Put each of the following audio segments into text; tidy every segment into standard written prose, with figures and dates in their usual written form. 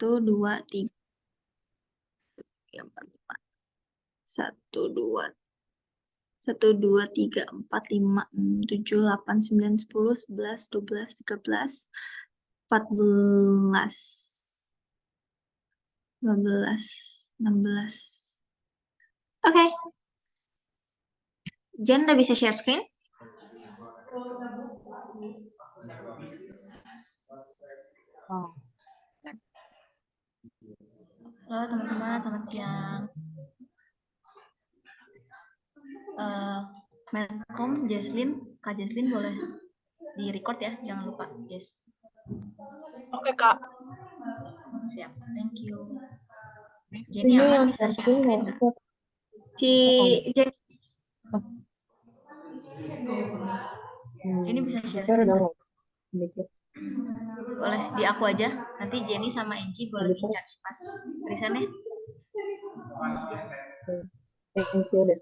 2, 3, 4, 5. 1, 2, 3, 4, 5, 6, 7, 8, 9, 10, 11, 12, 13, 14, 15, 16. Oke. Jen udah bisa share screen? Oh. Halo teman-teman, selamat siang. Medcom, Jesslyn, Kak Jesslyn boleh di record ya, jangan lupa, Jess. Oke, Kak. Siap, thank you. Jenny Ini aman yang bisa share sharing screen nggak nggak? Si Jenny. Jenny bisa share screen nggak? Boleh, di aku aja. Nanti Jenny sama Angie boleh in charge pas tulisannya. Thank you deh.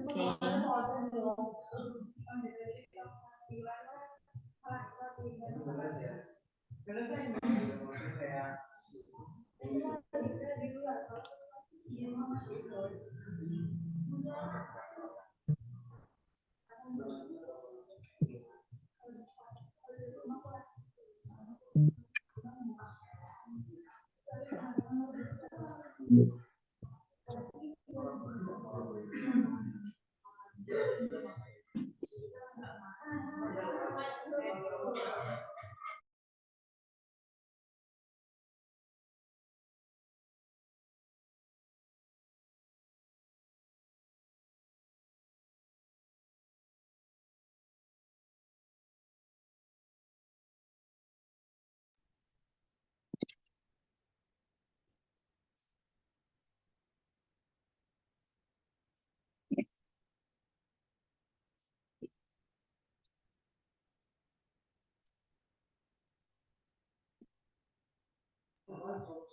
Oke.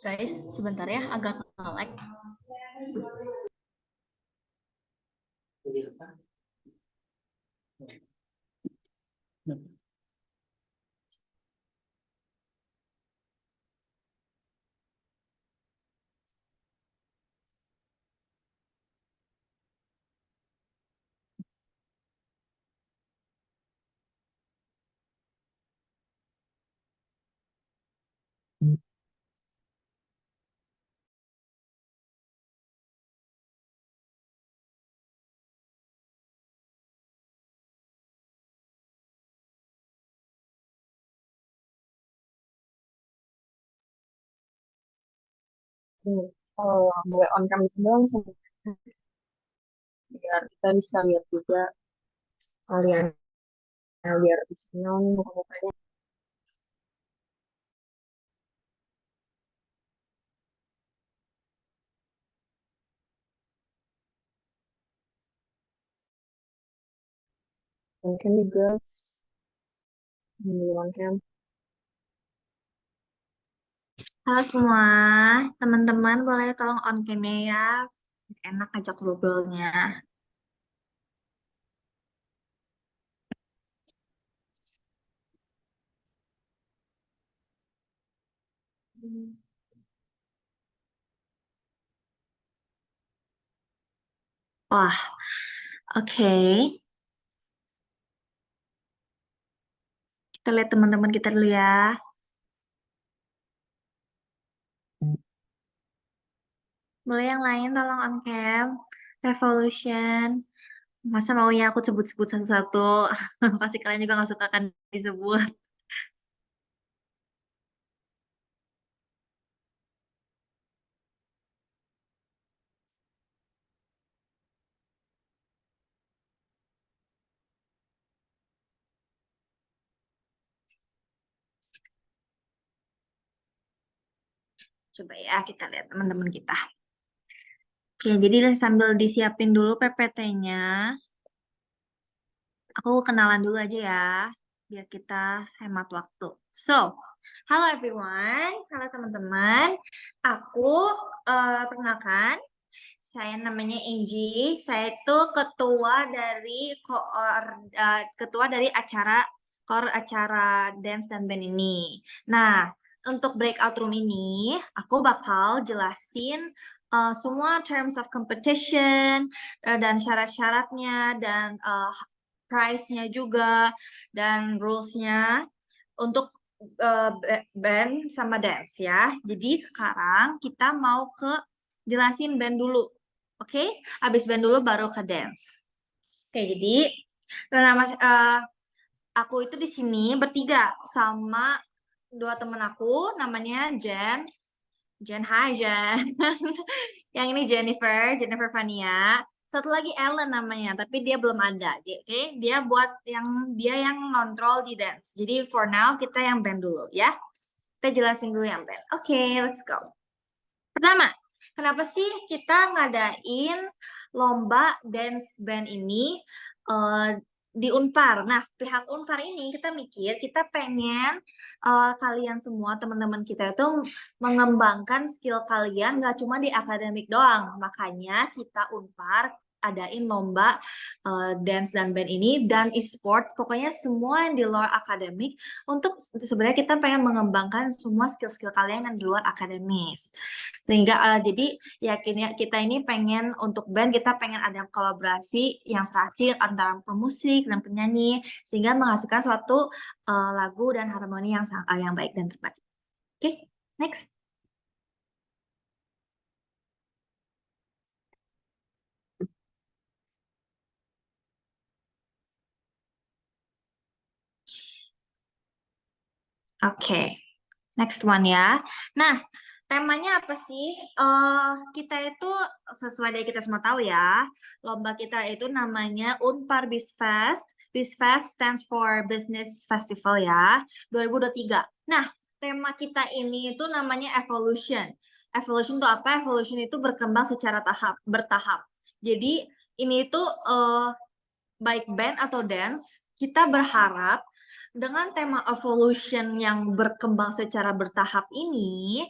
Guys, sebentar ya, agak nge-lag. Boleh on cam doang biar kita bisa lihat juga kalian biar bisa kenal nih muka-mukanya. On cam nih girls. On cam. Halo semua, teman-teman boleh tolong on cam-nya ya. Enak ajak ngobrolnya. Wah, oke. Kita lihat teman-teman kita dulu ya. Boleh yang lain tolong on cam. Revolution. Masa maunya aku sebut-sebut satu-satu? Pasti kalian juga nggak suka kan disebut. Coba ya kita lihat teman-teman kita. Oke, jadi sambil disiapin dulu PPT-nya. Aku kenalan dulu aja ya, biar kita hemat waktu. So, halo everyone, halo teman-teman. Aku perkenalkan, saya namanya Angie. Saya itu ketua dari acara acara dance dan band ini. Nah, untuk breakout room ini, aku bakal jelasin semua terms of competition dan syarat-syaratnya dan price-nya juga dan rules-nya untuk band sama dance ya. Jadi sekarang kita mau jelasin band dulu. Oke? Habis band dulu baru ke dance. Oke, jadi nama aku itu di sini bertiga sama dua temen aku, namanya Jen. Jen, hai Jen. Yang ini Jennifer Vania. Satu lagi Ellen namanya, tapi dia belum ada. Oke, dia yang ngontrol di dance. Jadi for now kita yang band dulu ya. Kita jelasin dulu yang band. Oke, let's go. Pertama, kenapa sih kita ngadain lomba dance band ini di Unpar? Nah, pihak Unpar ini kita mikir, kita pengen kalian semua, teman-teman kita itu mengembangkan skill kalian nggak cuma di akademik doang. Makanya kita Unpar adain lomba dance dan band ini dan e-sport, pokoknya semua yang di luar akademik untuk sebenarnya kita pengen mengembangkan semua skill-skill kalian yang di luar akademis. Sehingga jadi yakin ya kita ini pengen untuk band kita pengen ada kolaborasi yang serasi antara pemusik dan penyanyi sehingga menghasilkan suatu lagu dan harmoni yang baik dan terbaik. Oke, next. Oke, next one ya. Nah, temanya apa sih? Kita itu sesuai dari kita semua tahu ya, lomba kita itu namanya Unpar BizFest. BizFest stands for Business Festival ya, 2023. Nah, tema kita ini itu namanya Evolution. Evolution itu apa? Evolution itu berkembang secara bertahap. Jadi ini itu baik band atau dance, kita berharap dengan tema evolution yang berkembang secara bertahap ini,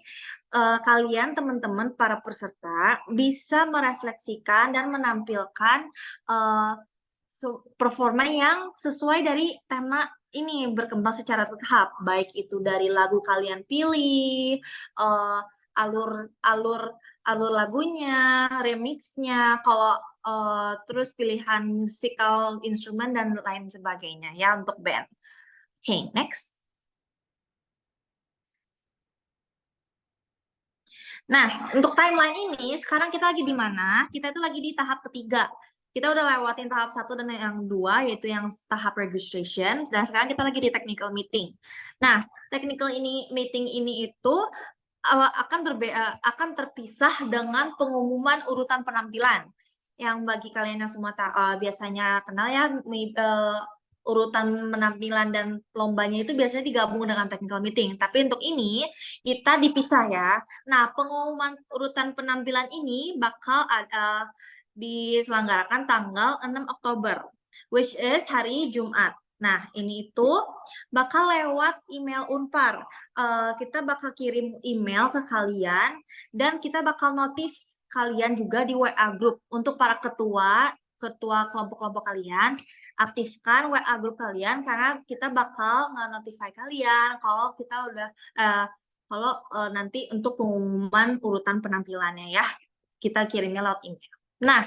kalian teman-teman para peserta bisa merefleksikan dan menampilkan performa yang sesuai dari tema ini berkembang secara bertahap, baik itu dari lagu kalian pilih, alur lagunya, remixnya, kalau terus pilihan musical instrumen dan lain sebagainya ya untuk band. Oke, next. Nah, untuk timeline ini, sekarang kita lagi di mana? Kita itu lagi di tahap ketiga. Kita udah lewatin tahap 1 dan yang 2, yaitu yang tahap registration. Dan sekarang kita lagi di technical meeting. Nah, technical meeting ini itu akan terpisah dengan pengumuman urutan penampilan. Yang bagi kalian yang semua biasanya kenal ya, urutan penampilan dan lombanya itu biasanya digabung dengan technical meeting. Tapi untuk ini kita dipisah ya. Nah, pengumuman urutan penampilan ini bakal diselenggarakan tanggal 6 Oktober, which is hari Jumat. Nah, ini itu bakal lewat email Unpar. Kita bakal kirim email ke kalian dan kita bakal notif kalian juga di WA group untuk para ketua kelompok-kelompok kalian, aktifkan WA grup kalian karena kita bakal nge-notify kalian kalau kita udah nanti untuk pengumuman urutan penampilannya ya. Kita kirimnya lewat email. Nah,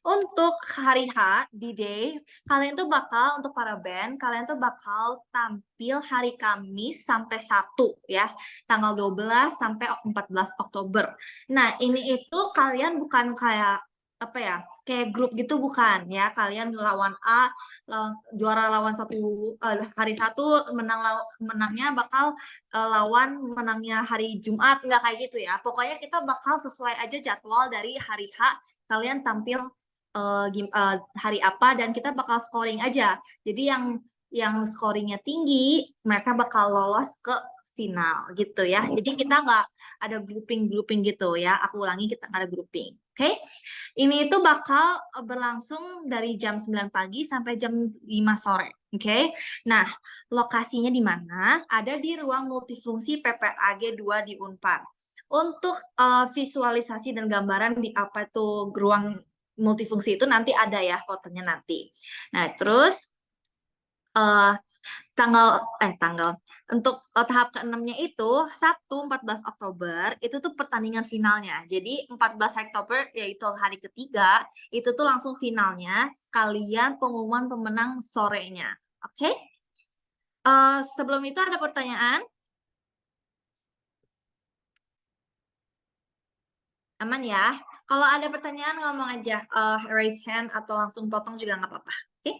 untuk hari H, D-Day, kalian tuh bakal, untuk para band, kalian tuh bakal tampil hari Kamis sampai Sabtu ya, tanggal 12 sampai 14 Oktober. Nah, ini itu kalian bukan kayak, apa ya, kayak grup gitu bukan ya, kalian lawan A, juara lawan hari satu, menangnya bakal lawan menangnya hari Jumat, nggak kayak gitu ya. Pokoknya kita bakal sesuai aja jadwal dari hari H, kalian tampil hari apa dan kita bakal scoring aja. Jadi yang scoringnya tinggi mereka bakal lolos ke final gitu ya. Jadi kita nggak ada grouping gitu ya. Aku ulangi, kita nggak ada grouping. Oke? Ini itu bakal berlangsung dari jam 9 pagi sampai jam 5 sore. Oke? Nah, lokasinya di mana? Ada di ruang multifungsi PPAG 2 di Unpar. Untuk visualisasi dan gambaran di apa itu ruang multifungsi itu nanti ada ya fotonya nanti. Nah, terus tanggal untuk tahap ke-6-nya itu Sabtu 14 Oktober itu tuh pertandingan finalnya. Jadi 14 Oktober yaitu hari ketiga itu tuh langsung finalnya sekalian pengumuman pemenang sorenya. Oke? Sebelum itu ada pertanyaan? Aman ya? Kalau ada pertanyaan ngomong aja, raise hand atau langsung potong juga nggak apa-apa. Oke?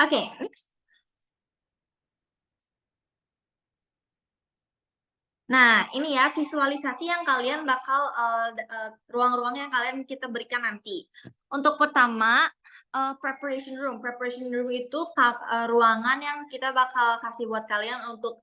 Oke, next. Nah, ini ya visualisasi yang kalian bakal ruang-ruang yang kalian kita berikan nanti. Untuk pertama, preparation room. Preparation room itu ruangan yang kita bakal kasih buat kalian untuk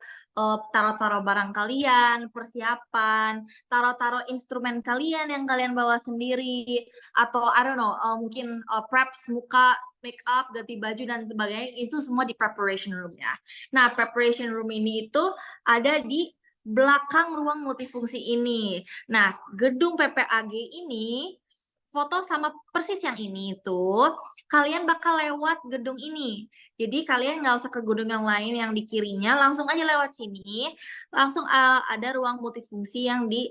taruh-taruh barang kalian, persiapan, taruh-taruh instrumen kalian yang kalian bawa sendiri, atau I don't know, mungkin preps muka, make up, ganti baju dan sebagainya, itu semua di preparation room ya. Nah, preparation room ini itu ada di belakang ruang multifungsi ini. Nah, gedung PPAG ini foto sama persis yang ini tuh kalian bakal lewat gedung ini. Jadi kalian nggak usah ke gedung yang lain yang di kirinya, langsung aja lewat sini. Langsung ada ruang multifungsi yang di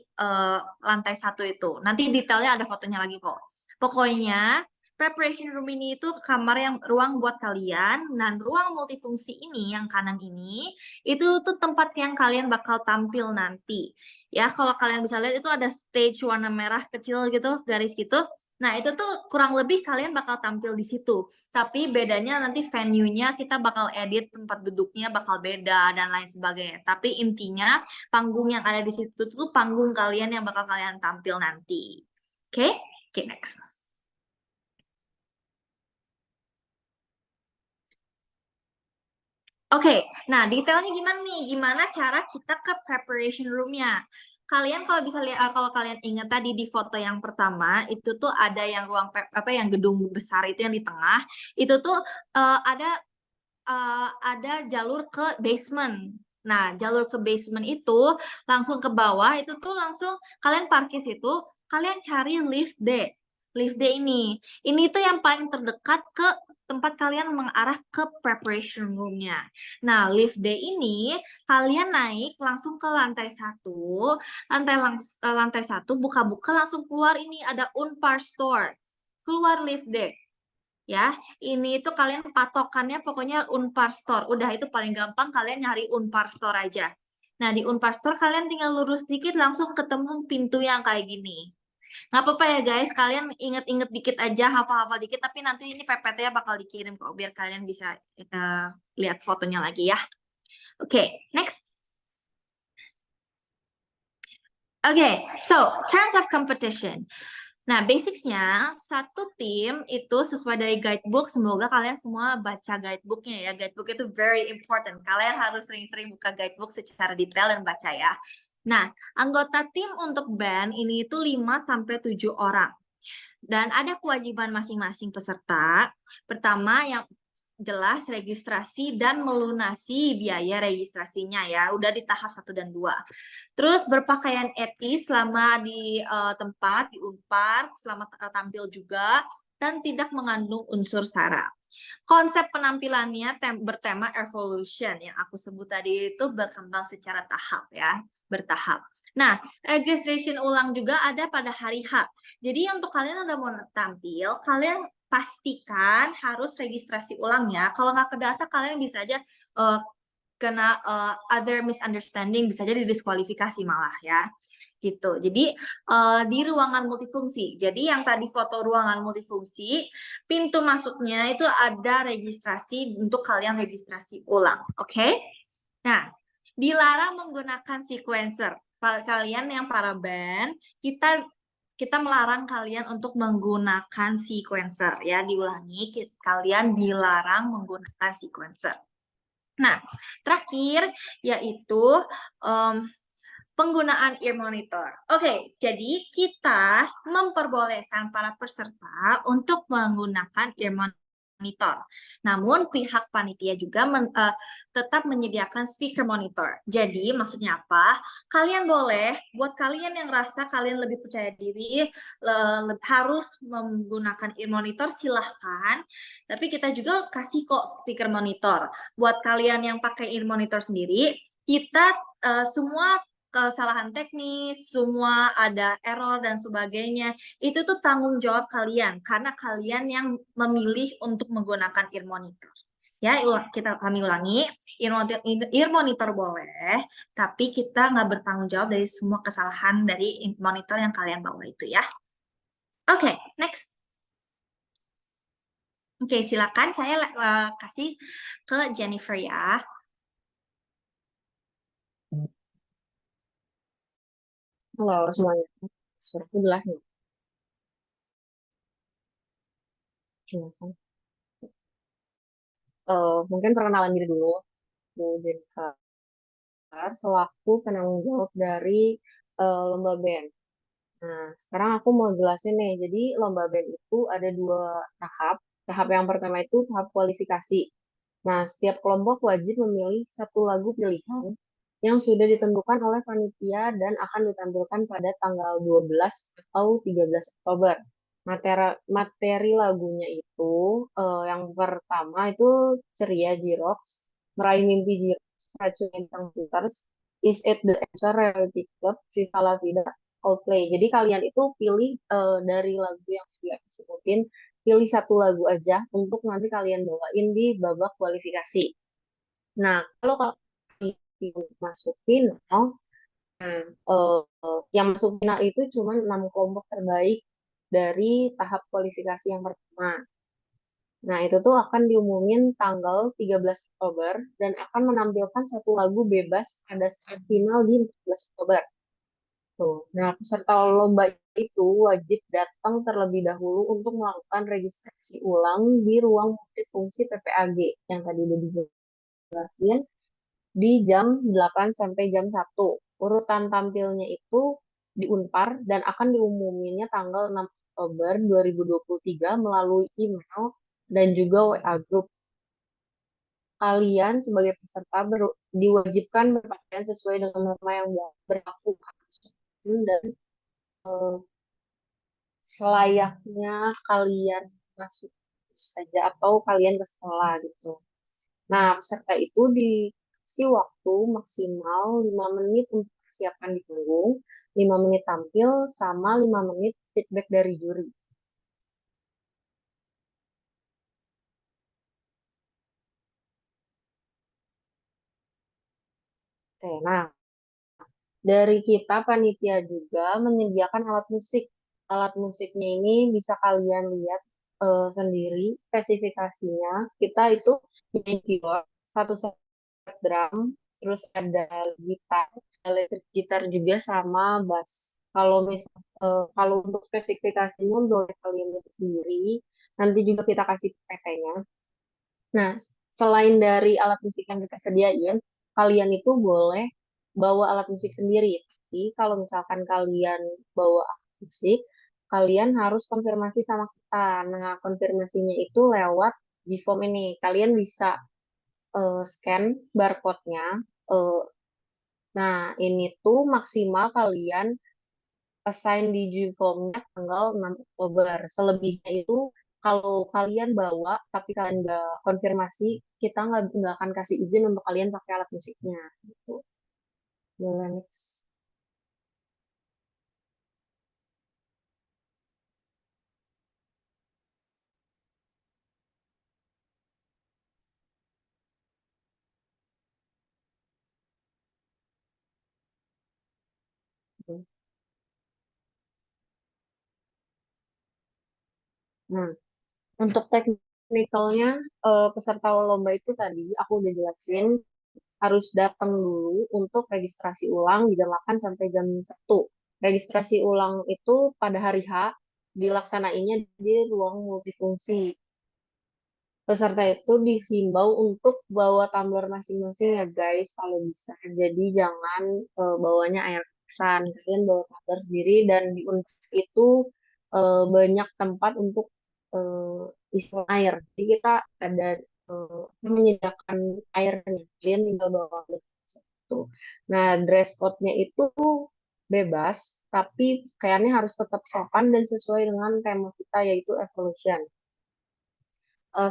lantai 1 itu. Nanti detailnya ada fotonya lagi kok. Pokoknya preparation room ini itu kamar yang ruang buat kalian, dan ruang multifungsi ini yang kanan ini itu tuh tempat yang kalian bakal tampil nanti. Ya, kalau kalian bisa lihat itu ada stage warna merah kecil gitu, garis gitu. Nah, itu tuh kurang lebih kalian bakal tampil di situ. Tapi bedanya nanti venue-nya kita bakal edit, tempat duduknya bakal beda dan lain sebagainya. Tapi intinya panggung yang ada di situ tuh panggung kalian yang bakal kalian tampil nanti. Oke? Oke, next. Oke, nah detailnya gimana nih? Gimana cara kita ke preparation room-nya? Kalian kalau bisa lihat, kalau kalian ingat tadi di foto yang pertama, itu tuh ada yang ruang apa yang gedung besar itu yang di tengah, itu tuh ada jalur ke basement. Nah, jalur ke basement itu langsung ke bawah, itu tuh langsung kalian parkir situ, kalian cari lift D. Lift D ini. Ini tuh yang paling terdekat ke tempat kalian mengarah ke preparation room-nya. Nah, lift D ini kalian naik langsung ke lantai 1. Lantai 1 buka-buka langsung keluar ini ada Unpar Store. Keluar lift D. Ya, ini itu kalian patokannya pokoknya Unpar Store. Udah itu paling gampang kalian nyari Unpar Store aja. Nah, di Unpar Store kalian tinggal lurus dikit langsung ketemu pintu yang kayak gini. Nggak apa-apa ya guys, kalian inget-inget dikit aja, hafal-hafal dikit, tapi nanti ini PPT-nya bakal dikirim kok, biar kalian bisa lihat fotonya lagi ya. Oke, next. Oke, so terms of competition. Nah, basicsnya satu tim itu sesuai dari guidebook. Semoga kalian semua baca guidebooknya ya. Guidebook itu very important. Kalian harus sering-sering buka guidebook secara detail dan baca ya. Nah, anggota tim untuk band ini itu 5-7 orang. Dan ada kewajiban masing-masing peserta. Pertama, yang jelas registrasi dan melunasi biaya registrasinya ya. Udah di tahap 1 dan 2. Terus berpakaian etis selama di tempat, di Unpar, selama tampil juga, dan tidak mengandung unsur sara. Konsep penampilannya bertema evolution yang aku sebut tadi itu berkembang secara tahap ya, bertahap. Nah, registration ulang juga ada pada hari H. Jadi untuk kalian udah mau tampil, kalian pastikan harus registrasi ulang ya. Kalau nggak ke data, kalian bisa aja kena other misunderstanding, bisa jadi diskualifikasi malah ya gitu. Jadi di ruangan multifungsi. Jadi yang tadi foto ruangan multifungsi, pintu masuknya itu ada registrasi untuk kalian registrasi ulang, oke? Nah, dilarang menggunakan sequencer. Kalian yang para band, kita melarang kalian untuk menggunakan sequencer ya. Diulangi, kalian dilarang menggunakan sequencer. Nah, terakhir yaitu penggunaan ear monitor. Oke, jadi kita memperbolehkan para peserta untuk menggunakan ear monitor monitor. Namun pihak panitia juga tetap menyediakan speaker monitor. Jadi maksudnya apa? Kalian boleh, buat kalian yang rasa kalian lebih percaya diri, harus menggunakan ear monitor, silahkan. Tapi kita juga kasih kok speaker monitor. Buat kalian yang pakai ear monitor sendiri, kita semua kesalahan teknis, semua ada error dan sebagainya, itu tuh tanggung jawab kalian karena kalian yang memilih untuk menggunakan ear monitor. Ya, kami ulangi, ear monitor boleh, tapi kita nggak bertanggung jawab dari semua kesalahan dari monitor yang kalian bawa itu ya. Oke, next. Oke, silakan saya kasih ke Jennifer ya. Halo semuanya. Suaraku jelas nih. Jelas. Mungkin perkenalan diri dulu. Aku Jennifer, selaku penanggung jawab dari lomba band. Nah, sekarang aku mau jelasin nih. Jadi lomba band itu ada dua tahap. Tahap yang pertama itu tahap kualifikasi. Nah, setiap kelompok wajib memilih satu lagu pilihan yang sudah ditentukan oleh panitia dan akan ditampilkan pada tanggal 12 atau 13 Oktober. Materi lagunya itu yang pertama itu Ceria Jirox, Meraih Mimpi Jirox, Racun Bintang Peters, Is It the Answer, Reality Club, Viva La Vida, Coldplay. Jadi kalian itu pilih dari lagu yang sudah disebutin, pilih satu lagu aja untuk nanti kalian bawain di babak kualifikasi. Nah, kalau kalian masuk final, nah, yang masuk final itu cuma 6 kelompok terbaik dari tahap kualifikasi yang pertama. Nah, itu tuh akan diumumin tanggal 13 Oktober dan akan menampilkan satu lagu bebas pada saat final di 14 Oktober. Tuh. Nah, peserta lomba itu wajib datang terlebih dahulu untuk melakukan registrasi ulang di ruang multifungsi PPAG yang tadi udah dijelasin di jam 8 sampai jam 1. Urutan tampilnya itu di Unpar dan akan diumuminnya tanggal 6 Oktober 2023 melalui email dan juga WA Group. Kalian sebagai peserta diwajibkan berpakaian sesuai dengan norma yang berlaku dan selayaknya kalian masuk saja atau kalian ke sekolah gitu. Nah, peserta itu dikasih waktu maksimal 5 menit untuk persiapan di panggung, 5 menit tampil, sama 5 menit feedback dari juri. Oke, nah dari kita panitia juga menyediakan alat musik. Alat musiknya ini bisa kalian lihat sendiri spesifikasinya. Kita itu punya keyboard, satu set drum, terus ada gitar, electric gitar juga sama bass. Kalau untuk spesifikasinya boleh kalian lihat sendiri. Nanti juga kita kasih PT-nya. Nah, selain dari alat musik yang kita sediain, kalian itu boleh bawa alat musik sendiri. Tapi kalau misalkan kalian bawa alat musik, kalian harus konfirmasi sama kita. Nah, konfirmasinya itu lewat Gform ini. Kalian bisa scan barcode-nya. eh, nah, ini tuh maksimal kalian assign di Gform-nya tanggal 6 Oktober. Selebihnya itu kalau kalian bawa tapi kalian nggak konfirmasi, kita nggak akan kasih izin untuk kalian pakai alat musiknya. Gitu. Boleh next. Nah, untuk teknikalnya peserta lomba itu tadi aku udah jelasin harus datang dulu untuk registrasi ulang di jam 8 sampai jam 1. Registrasi ulang itu pada hari H dilaksanainnya di ruang multifungsi. Peserta itu dihimbau untuk bawa tumbler masing-masing ya guys kalau bisa. Jadi jangan bawanya air kemasan. Kalian bawa tumbler sendiri dan di Unpad itu banyak tempat untuk isi air. Jadi kita ada menyediakan airnya. Kalian tinggal bawa itu. Nah, dress code-nya itu bebas, tapi kayaknya harus tetap sopan dan sesuai dengan tema kita yaitu evolution.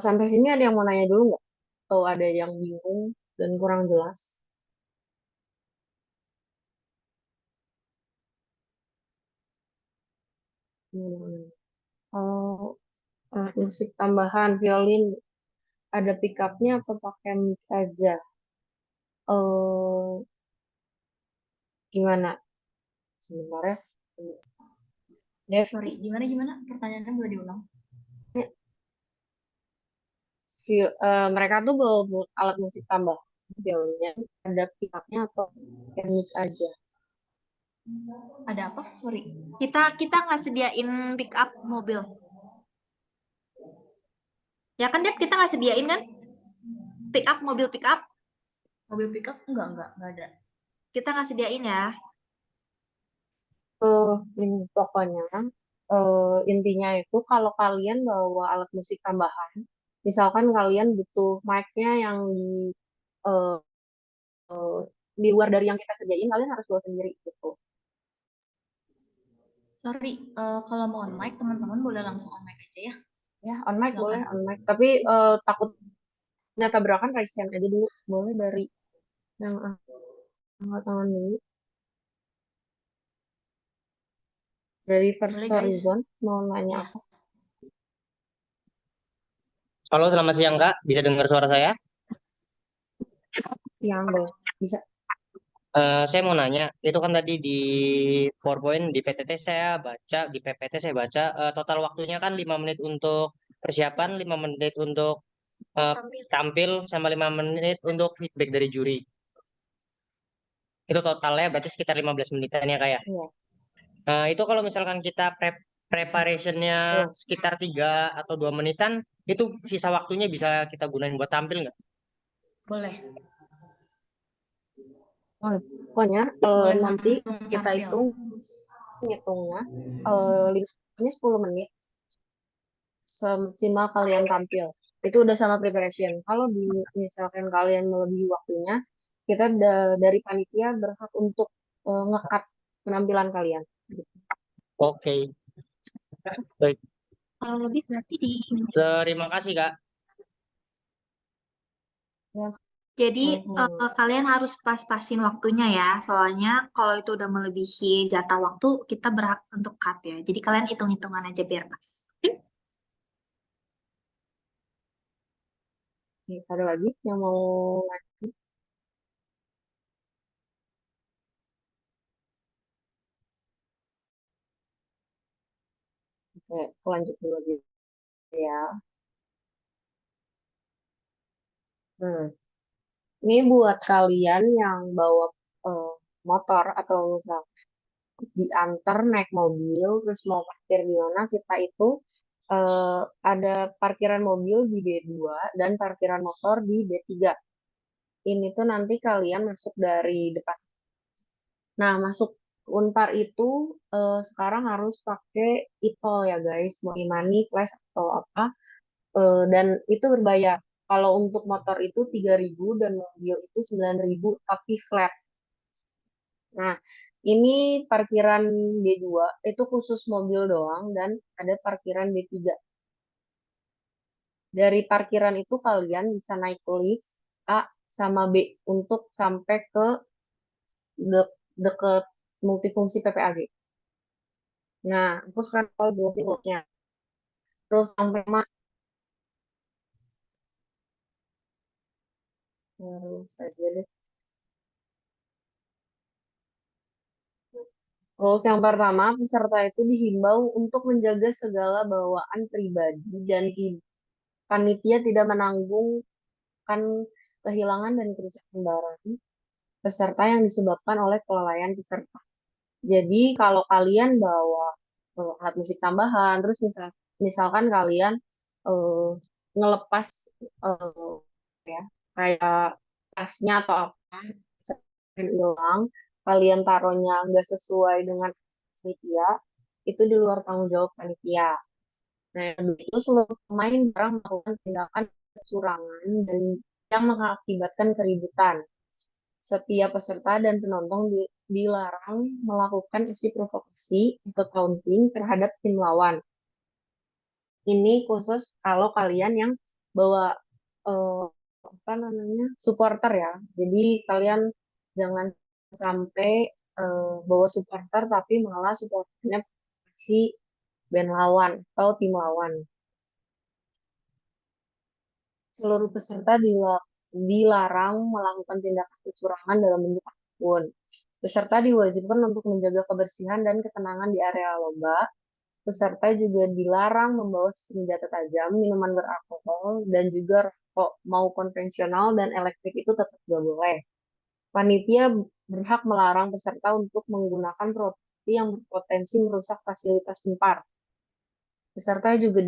Sampai sini ada yang mau nanya dulu nggak? Atau ada yang bingung dan kurang jelas? Kalau alat musik tambahan, violin, ada pickupnya atau pakai mic aja? Eh, Gimana? Sebentar ya. Dev, Sorry, gimana? Pertanyaannya boleh diulang. mereka tuh bawa alat musik tambah. Violinnya ada pickupnya atau pakai mic aja? Ada apa? Sorry. Kita nggak sediain pick up mobil. Ya kan, Dep? Kita nggak sediain kan? Pick up, mobil pick up. Mobil pick up? Enggak ada. Kita nggak sediain ya. Pokoknya intinya itu kalau kalian bawa alat musik tambahan, misalkan kalian butuh mic-nya yang eh, di luar dari yang kita sediain, kalian harus bawa sendiri gitu. Sorry, kalau mau on mic, teman-teman boleh langsung on mic aja ya. Ya, on mic boleh, Silakan. on mic. Tapi takutnya tabrakan, raise hand aja dulu. Boleh dari yang angkat tangan dulu. Dari First Boleh, guys. Horizon, mau nanya Ya. apa? Halo, selamat siang Kak. Bisa dengar suara saya? Yang boleh. Bisa. Saya mau nanya, itu kan tadi di PowerPoint di PTT saya baca, di PPT saya baca, total waktunya kan 5 menit untuk persiapan, 5 menit untuk eh, tampil, sama 5 menit untuk feedback dari juri. Itu totalnya berarti sekitar 15 menitan ya Kak ya. Iya. Itu kalau misalkan kita preparationnya Tuh. sekitar 3 atau 2 menitan, itu sisa waktunya bisa kita gunain buat tampil nggak? Boleh. Oh, pokoknya Boleh nanti langsung kita tampil. hitungnya 10 menit semaksimal kalian tampil. Itu udah sama preparation. Kalau misalkan kalian melebihi waktunya, kita dari panitia berhak untuk nge-cut penampilan kalian. Oke, baik. Kalau lebih berarti di Terima kasih Kak. Ya, Jadi mhm. kalian harus pas-pasin waktunya ya. Soalnya kalau itu udah melebihi jatah waktu, kita berhak untuk cut ya. Jadi kalian hitung-hitungan aja biar pas. Oke, ada lagi yang mau lanjut dulu lagi ya. Hmm. Ini buat kalian yang bawa eh, motor atau misal diantar naik mobil terus mau parkir di mana, kita itu eh, ada parkiran mobil di B2 dan parkiran motor di B3. Ini tuh nanti kalian masuk dari depan. Nah, masuk Unpar itu sekarang harus pakai e-tol ya guys, mau e-money, flash atau apa. Dan itu berbayar. Kalau untuk motor itu 3.000 dan mobil itu 9.000 tapi flat. Nah, ini parkiran B2 itu khusus mobil doang dan ada parkiran B3. Dari parkiran itu kalian bisa naik lift A sama B untuk sampai ke deket multifungsi PPAG. Nah, aku sekarang tahu multifungsinya. Terus sampai mana? Terus aja deh. Rules yang pertama, peserta itu dihimbau untuk menjaga segala bawaan pribadi dan panitia tidak menanggung kehilangan dan kerusakan barang peserta yang disebabkan oleh kelalaian peserta. Jadi kalau kalian bawa alat musik tambahan, terus misalkan kalian eh, ngelepas eh, ya kayak tasnya atau apa yang hilang, kalian taruhnya nggak sesuai dengan panitia, itu di luar tanggung jawab panitia. Nah, yang kedua itu seluruh pemain berhak melakukan tindakan kecurangan dan yang mengakibatkan keributan. Setiap peserta dan penonton dilarang melakukan aksi provokasi atau taunting terhadap tim lawan. Ini khusus kalau kalian yang bawa eh, apa namanya supporter ya. Jadi kalian jangan sampai bawa supporter tapi malah supporternya si band lawan atau tim lawan. Seluruh peserta dilarang melakukan tindakan kecurangan dalam bentuk apapun. Peserta diwajibkan untuk menjaga kebersihan dan ketenangan di area lomba. Peserta juga dilarang membawa senjata tajam, minuman beralkohol, dan juga rokok mau konvensional dan elektrik itu tetap tidak boleh. Panitia berhak melarang peserta untuk menggunakan properti yang berpotensi merusak fasilitas tempat. Peserta juga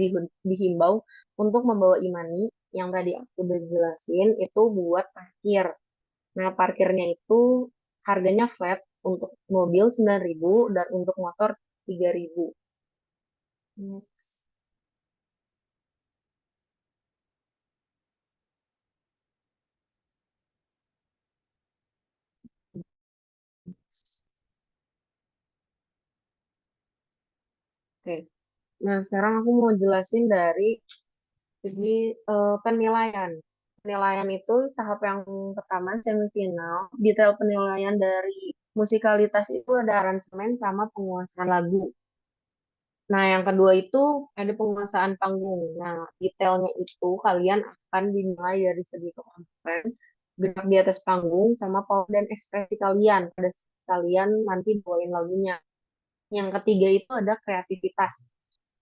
dihimbau untuk membawa imani yang tadi aku udah jelasin itu buat parkir. Nah, parkirnya itu harganya flat untuk mobil 9.000 dan untuk motor 3.000. Next. Oke. Nah, sekarang aku mau jelasin dari segi penilaian. Penilaian itu tahap yang pertama semifinal. Detail penilaian dari musikalitas itu ada aransemen sama penguasaan lagu. Nah, yang kedua itu ada penguasaan panggung. Nah, detailnya itu kalian akan dinilai dari segi kemampuan gerak di atas panggung sama power dan ekspresi kalian pada saat kalian nanti bawain lagunya. Yang ketiga itu ada kreativitas.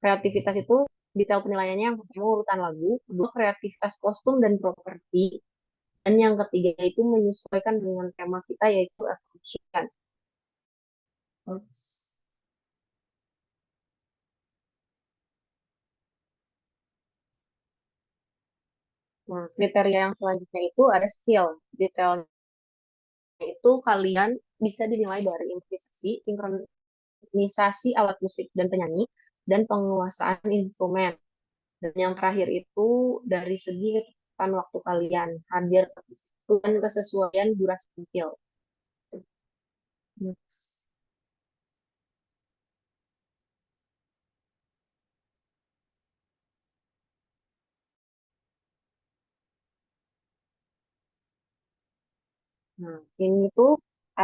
Kreativitas itu detail penilaiannya yang pertama urutan lagu, kedua kreativitas kostum dan properti, dan yang ketiga itu menyesuaikan dengan tema kita yaitu evolution. Nah, kriteria yang selanjutnya itu ada skill. Detailnya itu kalian bisa dinilai dari improvisasi, sinkronisasi alat musik dan penyanyi, dan penguasaan instrumen. Dan yang terakhir itu dari segi ketepatan waktu kalian, hadir dan kesesuaian durasi tampil. Nah, ini tuh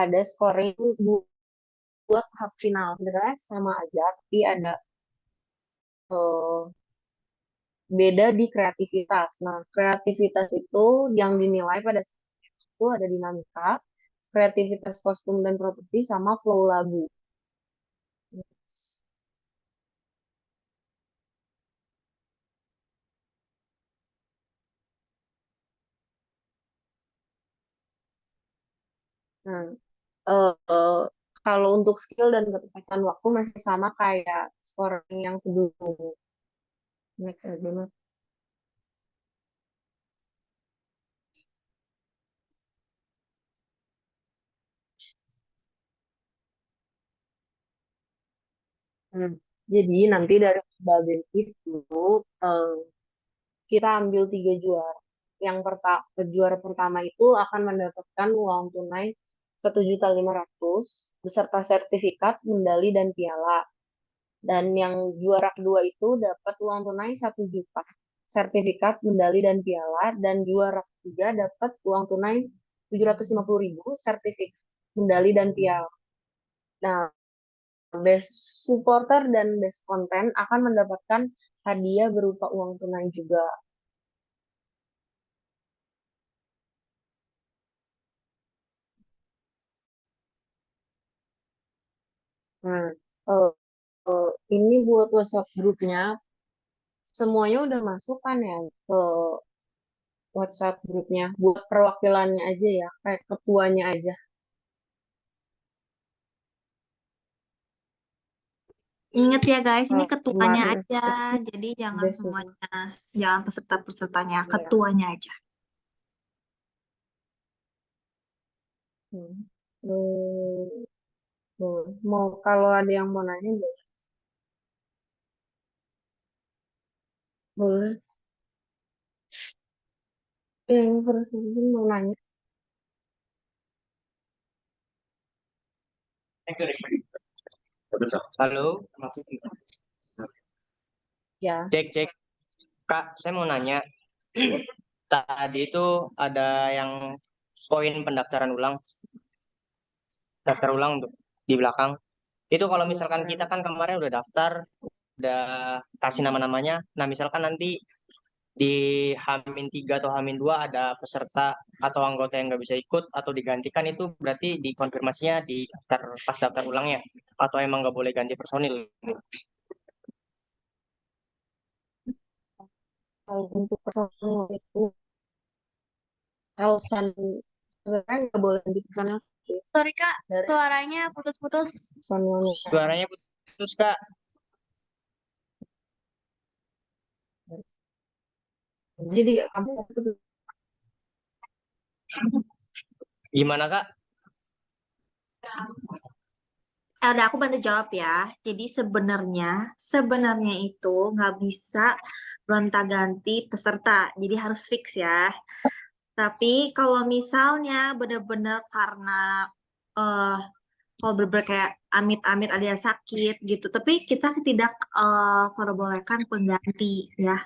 ada scoring buat tahap final. Sebenarnya sama aja, tapi ada eh, beda di kreativitas. Nah, kreativitas itu yang dinilai pada saat itu ada dinamika, kreativitas kostum dan properti, sama flow lagu. Nah, eh, kalau untuk skill dan ketepatan waktu masih sama kayak scoring yang sebelumnya. Next aja, Mas. Hmm. Jadi nanti dari Babel itu eh, kita ambil 3 juara. Yang juara pertama itu akan mendapatkan uang tunai 1.500.000 beserta sertifikat, medali dan piala. Dan yang juara kedua itu dapat uang tunai 1 juta, sertifikat, medali dan piala. Dan juara ketiga dapat uang tunai 750.000, sertifikat, medali dan piala. Nah, best supporter dan best content akan mendapatkan hadiah berupa uang tunai juga. Nah, eh, ini buat WhatsApp grupnya, semuanya udah masuk kan ya ke WhatsApp grupnya. Buat perwakilannya aja ya, kayak ketuanya aja. Ingat ya guys, ini ketuanya Kemarin aja. cek sih Jadi jangan udah semua. semuanya, jangan peserta-pesertanya, Ya. ketuanya aja. Hmm. Hmm. Hmm. Mau kalau ada yang mau nanya boleh. Boleh. Yang first mungkin mau nanya. Halo, Ya. cek. Kak, saya mau nanya. Tadi itu ada yang poin pendaftaran ulang, daftar ulang untuk di belakang. Itu kalau misalkan kita kan kemarin udah daftar, udah kasih nama-namanya. Nah, misalkan nanti di H-3 atau H-2 ada peserta atau anggota yang nggak bisa ikut atau digantikan, itu berarti dikonfirmasinya di daftar pas daftar ulangnya atau emang nggak boleh ganti personil? Kalau untuk personil itu alasan sebenarnya nggak boleh di personil sih, Sorry Kak, dari suaranya putus-putus. personilnya. Suaranya putus, Kak. Jadi kamu itu Gimana, Kak? Udah aku bantu jawab ya. Jadi sebenarnya itu nggak bisa gonta-ganti peserta. Jadi harus fix ya. Tapi kalau misalnya benar-benar karena eh kalau benar kayak amit-amit ada yang sakit gitu, tapi kita tidak perbolehkan pengganti ya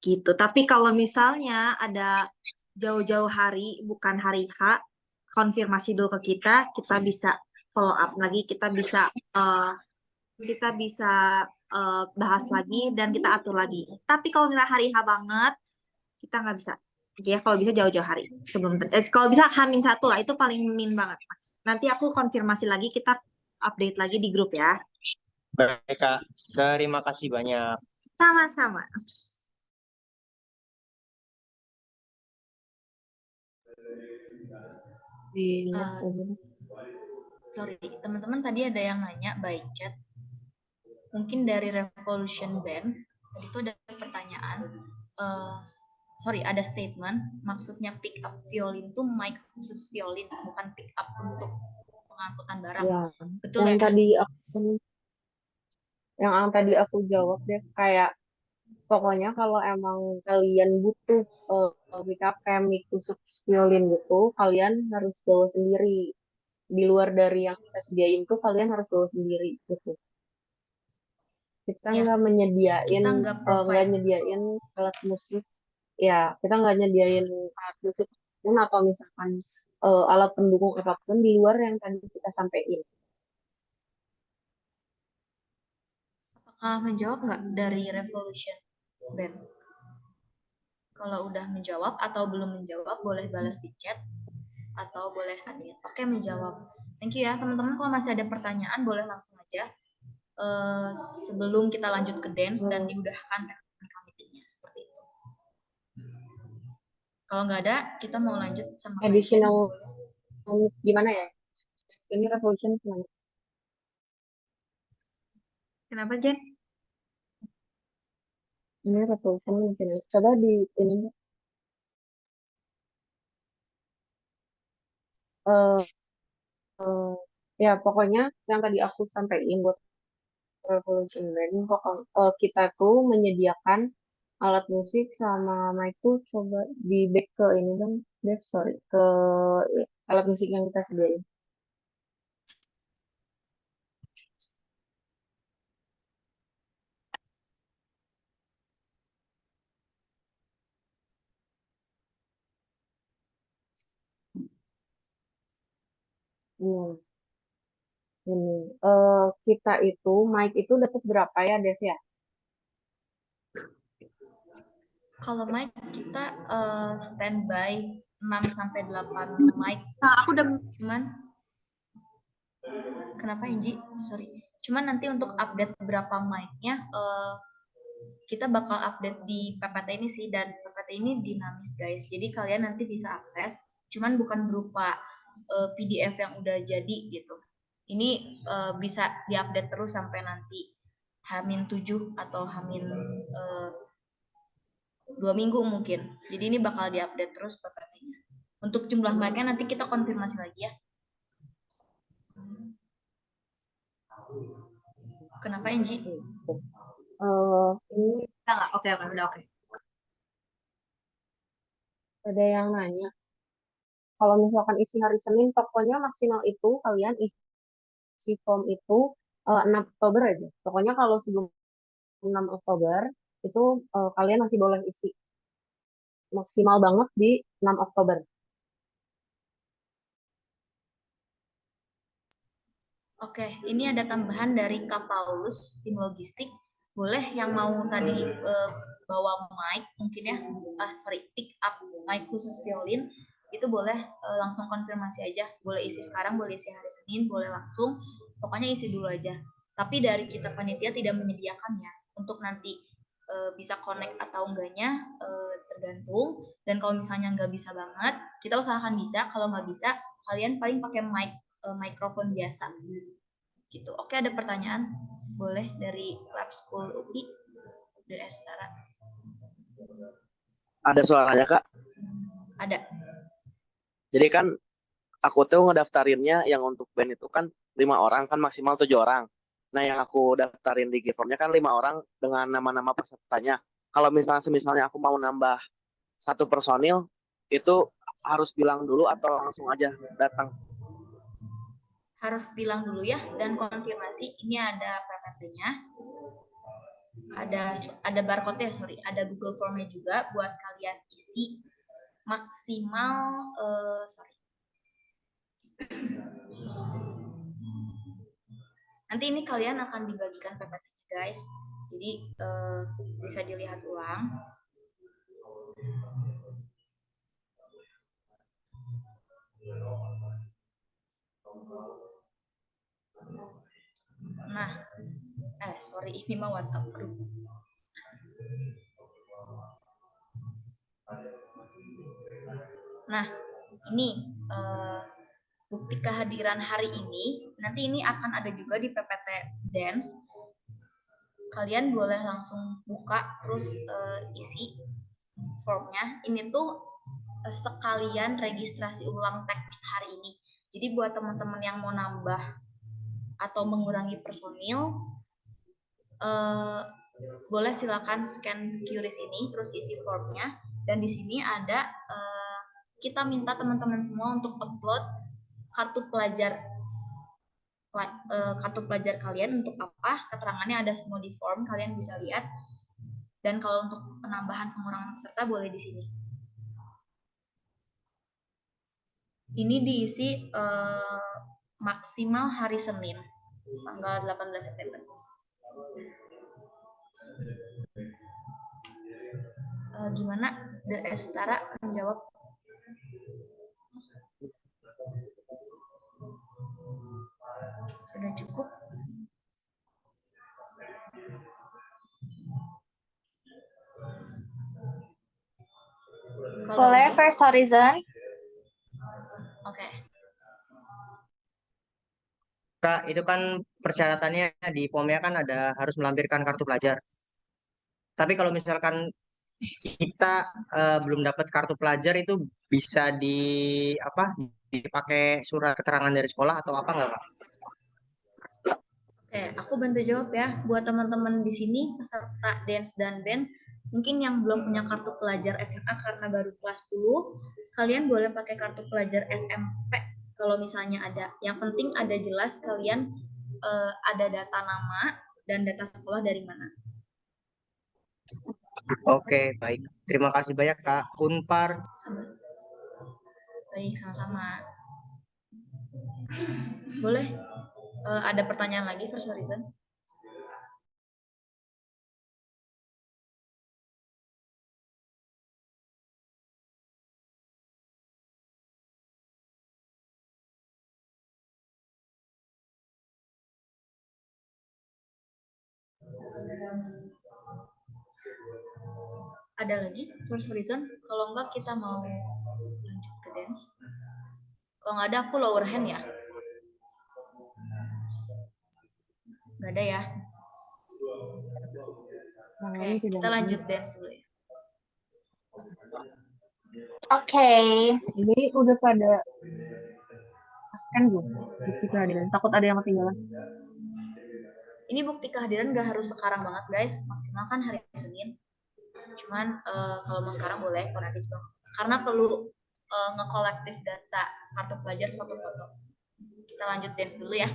gitu. Tapi kalau misalnya ada jauh-jauh hari, bukan hari H, konfirmasi dulu ke kita bisa follow up lagi, kita bisa bahas lagi dan kita atur lagi. Tapi kalau misalnya hari H banget, kita nggak bisa. Oke ya, kalau bisa jauh-jauh hari sebelum kalau bisa H-1 lah, itu paling min banget, Mas. Nanti aku konfirmasi lagi, kita update lagi di grup ya. Baik, Kak. Terima kasih banyak. Sama-sama. di Eh, next aja. sorry, teman-teman tadi ada yang nanya by chat. Mungkin dari Revolution Band, tadi itu ada pertanyaan. eh sorry, ada statement. Maksudnya pick up violin itu mic khusus violin, bukan pick up untuk pengangkutan barang. Ya, Betul yang ya? tadi aku jawab deh, kayak pokoknya kalau emang kalian butuh pick up kayak mic khusus violin gitu, kalian harus bawa sendiri. Di luar dari yang kita sediain tuh kalian harus bawa sendiri gitu. Kita Ya, nggak kita nggak nggak provide. nyediain alat musik. Ya, kita nggak nyediain alat musik pun atau misalkan alat pendukung apapun di luar yang tadi kita sampaikan. Apakah menjawab nggak dari Revolution Band? Kalau udah menjawab atau belum menjawab, boleh balas di chat atau boleh hadir. Oke, menjawab. Thank you ya, teman-teman. Kalau masih ada pertanyaan, boleh langsung aja. Eh, sebelum kita lanjut ke dance dan diudahkan meetingnya seperti itu. Kalau nggak ada, kita mau lanjut sama Additional gimana ya? Ini revolution gimana? Kenapa, Jen? Ini revolution di sini. Coba di ini eh eh, ya pokoknya yang tadi aku sampaikan buat revolution band, kita tuh menyediakan alat musik sama mic tuh coba di back ke ini dong, Dev, sorry, ke alat musik yang kita sediain. Hmm, ini kita itu mic itu dapat berapa ya, Dev ya? Kalau mic kita standby 6 sampai 8 mic. Aku udah cuman kenapa Inji? Sorry. Cuman nanti untuk update berapa mic-nya kita bakal update di PPT ini sih, dan PPT ini dinamis guys. Jadi kalian nanti bisa akses, cuman bukan berupa PDF yang udah jadi gitu. Ini bisa diupdate terus sampai nanti H-7 atau H-2 minggu mungkin. Jadi ini bakal diupdate terus PPT-nya. Untuk jumlah mic-nya nanti kita konfirmasi lagi ya. Kenapa Inji? Ini nggak? Oke, udah oke. Ada yang nanya, kalau misalkan isi hari Senin, pokoknya maksimal itu kalian isi form itu 6 Oktober aja. Pokoknya kalau sebelum 6 Oktober itu kalian masih boleh isi. Maksimal banget di 6 Oktober. Oke, ini ada tambahan dari Kak Paulus, tim logistik. Boleh yang mau tadi bawa mic mungkin ya, pick up mic khusus violin, itu boleh langsung konfirmasi aja. Boleh isi sekarang, boleh isi hari Senin, boleh langsung. Pokoknya isi dulu aja. Tapi dari kita panitia tidak menyediakannya. Untuk nanti bisa connect atau enggaknya tergantung. Dan kalau misalnya nggak bisa banget, kita usahakan bisa. Kalau nggak bisa, kalian paling pakai mikrofon biasa gitu. Oke, ada pertanyaan? Boleh dari Lab School UPI, DS Tara. Ada suaranya, Kak. Ada. Jadi kan aku tuh ngedaftarinnya yang untuk band itu kan 5 orang, kan maksimal 7 orang. Nah, yang aku daftarin di Giveformnya kan 5 orang dengan nama-nama pesertanya. Kalau misalnya aku mau nambah satu personil, itu harus bilang dulu atau langsung aja datang? Harus bilang dulu ya, dan konfirmasi. Ini ada PPT-nya, ada barcode-nya, ada Google Form-nya juga buat kalian isi maksimal nanti ini kalian akan dibagikan PPT-nya guys, jadi bisa dilihat ulang. Nah, ini mah WhatsApp group. Nah, ini bukti kehadiran hari ini. Nanti ini akan ada juga di PPT Dance. Kalian boleh langsung buka terus isi formnya. Ini tuh sekalian registrasi ulang teknik hari ini. Jadi buat teman-teman yang mau nambah atau mengurangi personil, boleh silakan scan QRIS ini terus isi formnya. Dan di sini ada kita minta teman-teman semua untuk upload kartu pelajar kalian. Untuk apa? Keterangannya ada semua di form, kalian bisa lihat. Dan kalau untuk penambahan pengurangan peserta boleh di sini. Ini diisi maksimal hari Senin, tanggal 18 September. Gimana DS Tara menjawab? Sudah cukup? Boleh First Horizon? Oke. Kak, itu kan persyaratannya di formnya kan ada harus melampirkan kartu pelajar. Tapi kalau misalkan kita belum dapat kartu pelajar itu bisa dipakai surat keterangan dari sekolah atau apa nggak, Kak? Oke, aku bantu jawab ya. Buat teman-teman di sini peserta dance dan band, mungkin yang belum punya kartu pelajar SMA karena baru kelas 10, kalian boleh pakai kartu pelajar SMP kalau misalnya ada. Yang penting ada jelas kalian ada data nama dan data sekolah dari mana. Oke, baik. Terima kasih banyak, Kak. Unpar. Baik, sama-sama. Boleh ada pertanyaan lagi First Horizon? Ada lagi First Horizon? Kalau enggak kita mau lanjut ke dance. Kalau nggak ada aku lower hand ya. Nggak ada ya. Oke, kita lanjut dance dulu ya. Oke. Ini udah pada scan belum? Bukti kehadiran. Takut ada yang ketinggalan. Ini bukti kehadiran nggak harus sekarang banget guys. Maksimal kan hari Senin. Cuman kalau mau sekarang boleh, kalau nanti juga. Karena perlu nge-kolektif data kartu pelajar foto-foto. Kita lanjut dance dulu ya.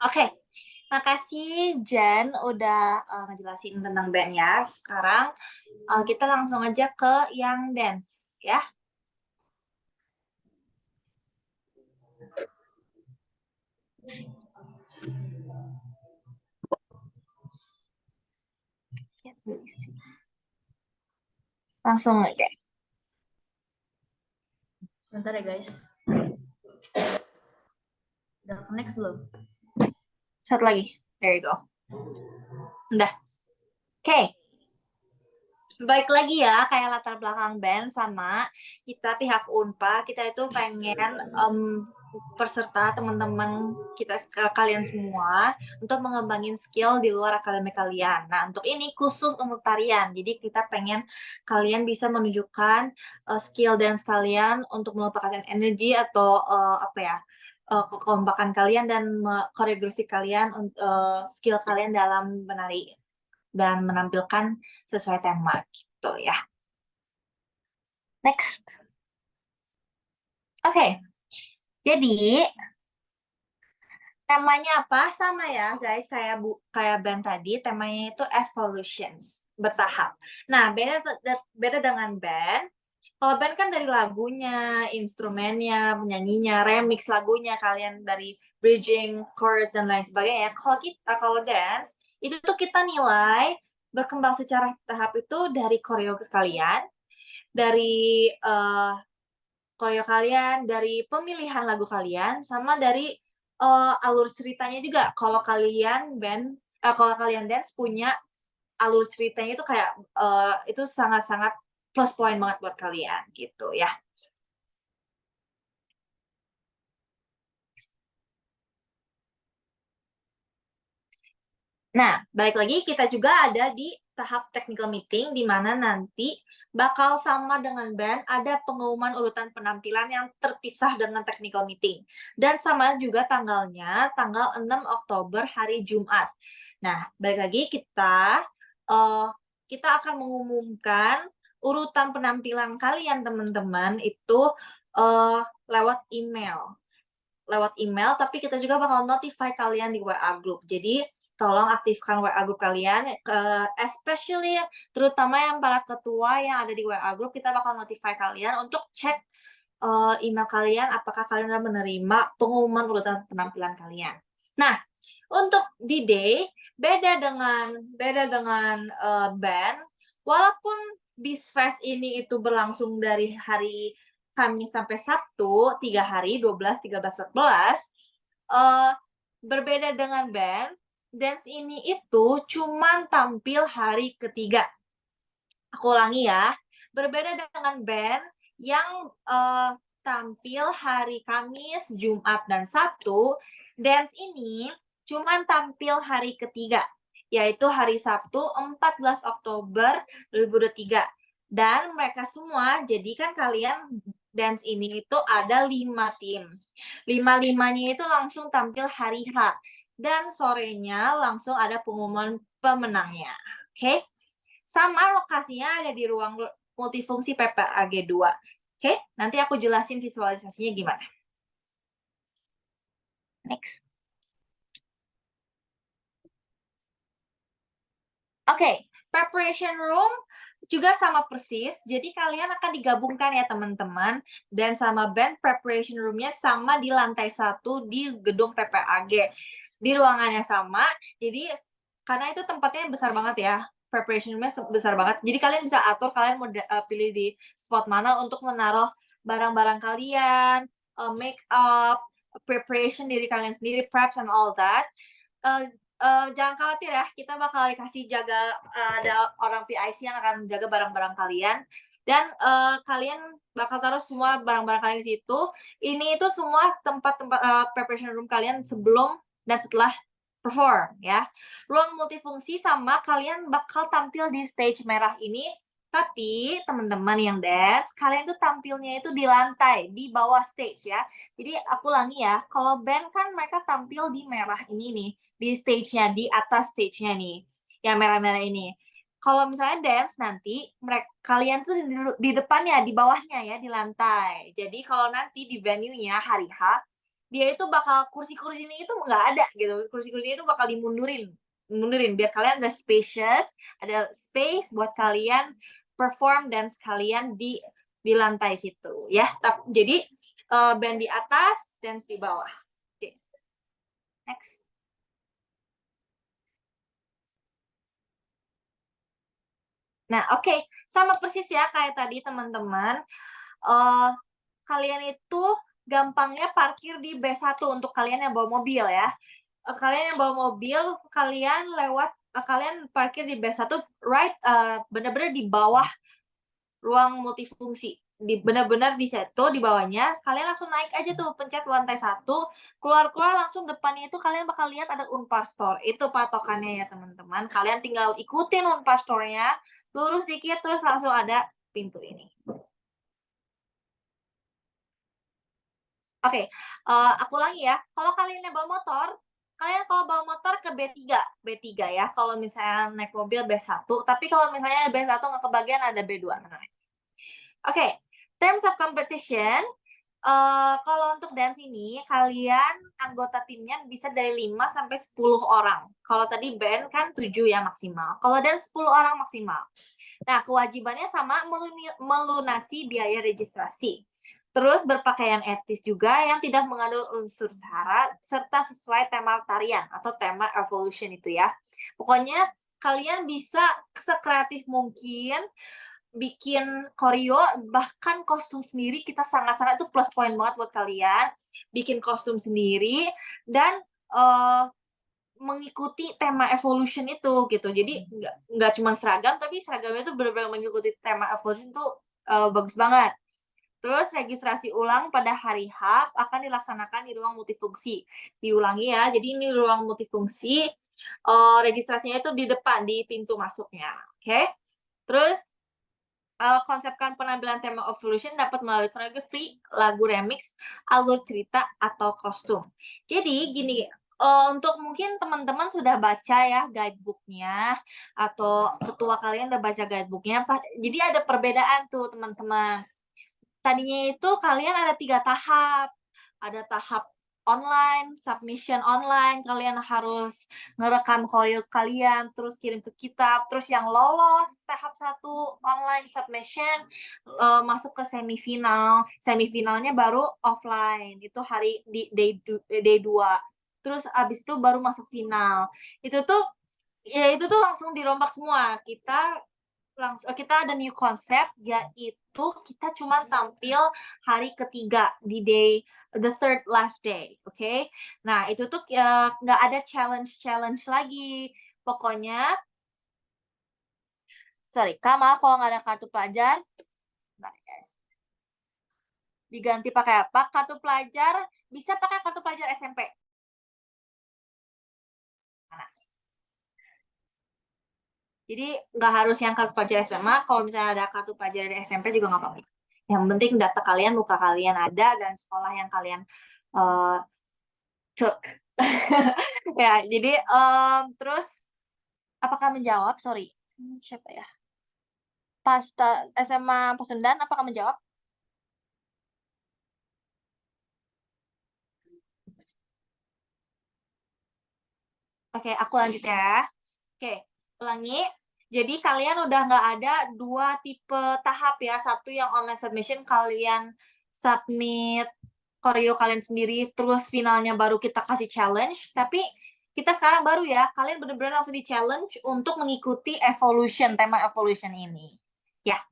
Oke, makasih Jen udah ngejelasin tentang band ya. Sekarang kita langsung aja ke yang dance ya. Langsung aja. Sebentar ya guys. Udah connect belum? Satu lagi. There you go. Udah. Oke. Baik lagi ya, kayak latar belakang band sama kita pihak Unpar, kita itu pengen peserta teman-teman kita kalian semua untuk mengembangin skill di luar akademik kalian. Nah, untuk ini khusus untuk tarian. Jadi kita pengen kalian bisa menunjukkan skill dance kalian untuk melupakan energi atau kekompakan kalian dan koreografi kalian, skill kalian dalam menari dan menampilkan sesuai tema gitu ya. Next. Oke. Jadi temanya apa? Sama ya, guys, kayak band tadi, temanya itu evolutions, bertahap. Nah, beda dengan band. Kalau band kan dari lagunya, instrumennya, penyanyinya, remix lagunya, kalian dari bridging, chorus dan lain sebagainya. Kalau dance, itu tuh kita nilai berkembang secara tahap itu dari koreo kalian, dari koreo kalian, dari pemilihan lagu kalian, sama dari alur ceritanya juga. Kalau kalian dance punya alur ceritanya itu kayak itu sangat-sangat plus point banget buat kalian gitu ya. Nah, balik lagi kita juga ada di tahap technical meeting di mana nanti bakal sama dengan band ada pengumuman urutan penampilan yang terpisah dengan technical meeting. Dan sama juga tanggalnya, tanggal 6 Oktober hari Jumat. Nah, balik lagi kita akan mengumumkan urutan penampilan kalian teman-teman itu lewat email. Tapi kita juga bakal notify kalian di WA group. Jadi tolong aktifkan WA group kalian, especially terutama yang para ketua yang ada di WA group, kita bakal notify kalian untuk cek email kalian apakah kalian sudah menerima pengumuman urutan penampilan kalian. Nah, untuk D-Day beda dengan band, walaupun BizFest ini itu berlangsung dari hari Kamis sampai Sabtu, 3 hari, 12, 13, 14, berbeda dengan band, dance ini itu cuman tampil hari ketiga. Aku ulangi ya, berbeda dengan band yang tampil hari Kamis, Jumat, dan Sabtu, dance ini cuman tampil hari ketiga, yaitu hari Sabtu 14 Oktober 2023. Dan mereka semua, jadi kan kalian dance ini itu ada 5 tim. 5-5-nya itu langsung tampil hari H. Dan sorenya langsung ada pengumuman pemenangnya. Oke? Sama lokasinya ada di ruang multifungsi PPAG 2. Oke? Nanti aku jelasin visualisasinya gimana. Next. Oke, preparation room juga sama persis, jadi kalian akan digabungkan ya teman-teman, dan sama band preparation room-nya sama di lantai 1 di gedung PPAG. Di ruangannya sama, jadi karena itu tempatnya besar banget ya, preparation room-nya besar banget, jadi kalian bisa atur kalian mau pilih di spot mana untuk menaruh barang-barang kalian, make up, preparation diri kalian sendiri, preps and all that. Jangan khawatir ya, kita bakal dikasih jaga, ada orang PIC yang akan menjaga barang-barang kalian, dan kalian bakal taruh semua barang-barang kalian di situ. Ini itu semua tempat-tempat preparation room kalian sebelum dan setelah perform ya. Ruang multifungsi sama, kalian bakal tampil di stage merah ini, tapi teman-teman yang dance, kalian tuh tampilnya itu di lantai, di bawah stage ya. Jadi aku ulangi ya, kalau band kan mereka tampil di merah ini nih, di stage-nya, di atas stage-nya nih, yang merah-merah ini. kalau misalnya dance nanti kalian tuh di depannya, di bawahnya ya, di lantai. Jadi kalau nanti di venue-nya hari H, dia itu bakal kursi-kursinya itu nggak ada gitu. Kursi-kursinya itu bakal mundurin biar kalian ada space buat kalian perform dance kalian di lantai situ ya. Jadi band di atas, dance di bawah. Oke. Next. Nah, oke, sama persis ya kayak tadi teman-teman. Kalian itu gampangnya parkir di B1 untuk kalian yang bawa mobil ya. Kalian yang bawa mobil, kalian parkir di B1 bener-bener di bawah ruang multifungsi. Benar-benar di situ di bawahnya, kalian langsung naik aja tuh, pencet lantai 1, keluar langsung depannya itu kalian bakal lihat ada Unpar Store. Itu patokannya ya teman-teman. Kalian tinggal ikutin Unpar Store-nya, lurus dikit terus langsung ada pintu ini. Oke, aku ulangi ya. Kalau kalian yang bawa motor, kalau bawa motor ke B3 ya. Kalau misalnya naik mobil B1, tapi kalau misalnya B1 nggak kebagian ada B2. Oke, terms of competition, kalau untuk dance ini, kalian anggota timnya bisa dari 5 sampai 10 orang. Kalau tadi band kan 7 ya maksimal. Kalau dance 10 orang maksimal. Nah, kewajibannya sama melunasi biaya registrasi. Terus berpakaian etis juga yang tidak mengandung unsur sara serta sesuai tema tarian atau tema evolution itu ya. Pokoknya kalian bisa sekreatif mungkin bikin koreo, bahkan kostum sendiri kita sangat-sangat itu plus point banget buat kalian. Bikin kostum sendiri dan mengikuti tema evolution itu gitu. Jadi nggak cuma seragam, tapi seragamnya itu benar-benar mengikuti tema evolution tuh bagus banget. Terus registrasi ulang pada hari H akan dilaksanakan di ruang multifungsi. Diulangi ya, jadi ini ruang multifungsi, registrasinya itu di depan, di pintu masuknya. Oke? Terus konsepkan penampilan tema Evolution dapat melalui koreografi, lagu remix, alur cerita, atau kostum. Jadi gini, untuk mungkin teman-teman sudah baca ya guidebook-nya, atau ketua kalian udah baca guidebook-nya, jadi ada perbedaan tuh teman-teman. Tadinya itu kalian ada 3 tahap. Ada tahap online, submission online, kalian harus ngerekam koreo kalian, terus kirim ke kita, terus yang lolos tahap 1 online submission, masuk ke semifinal. Semifinalnya baru offline, itu hari di day 2. Terus abis itu baru masuk final. Itu tuh langsung dirombak semua. Kita ada new concept, yaitu kita cuma tampil hari ketiga di the third last day, oke? Nah, itu tuh nggak ada challenge lagi. Pokoknya, maaf kalau nggak ada kartu pelajar. Nah, guys. Diganti pakai apa? Kartu pelajar, bisa pakai kartu pelajar SMP. Nah. Jadi nggak harus yang kartu pelajar SMA, kalau misalnya ada kartu pelajar dari SMP juga nggak apa-apa. Yang penting data kalian, muka kalian ada, dan sekolah yang kalian took. Ya, jadi terus apakah menjawab? Sorry, siapa ya? SMA Pasundan, apakah menjawab? Oke, aku lanjut ya. Oke, ulangi. Jadi kalian udah nggak ada 2 tipe tahap ya. Satu yang online submission, kalian submit koreo kalian sendiri, terus finalnya baru kita kasih challenge. Tapi kita sekarang baru ya, kalian benar-benar langsung di challenge untuk mengikuti tema evolution ini. Ya.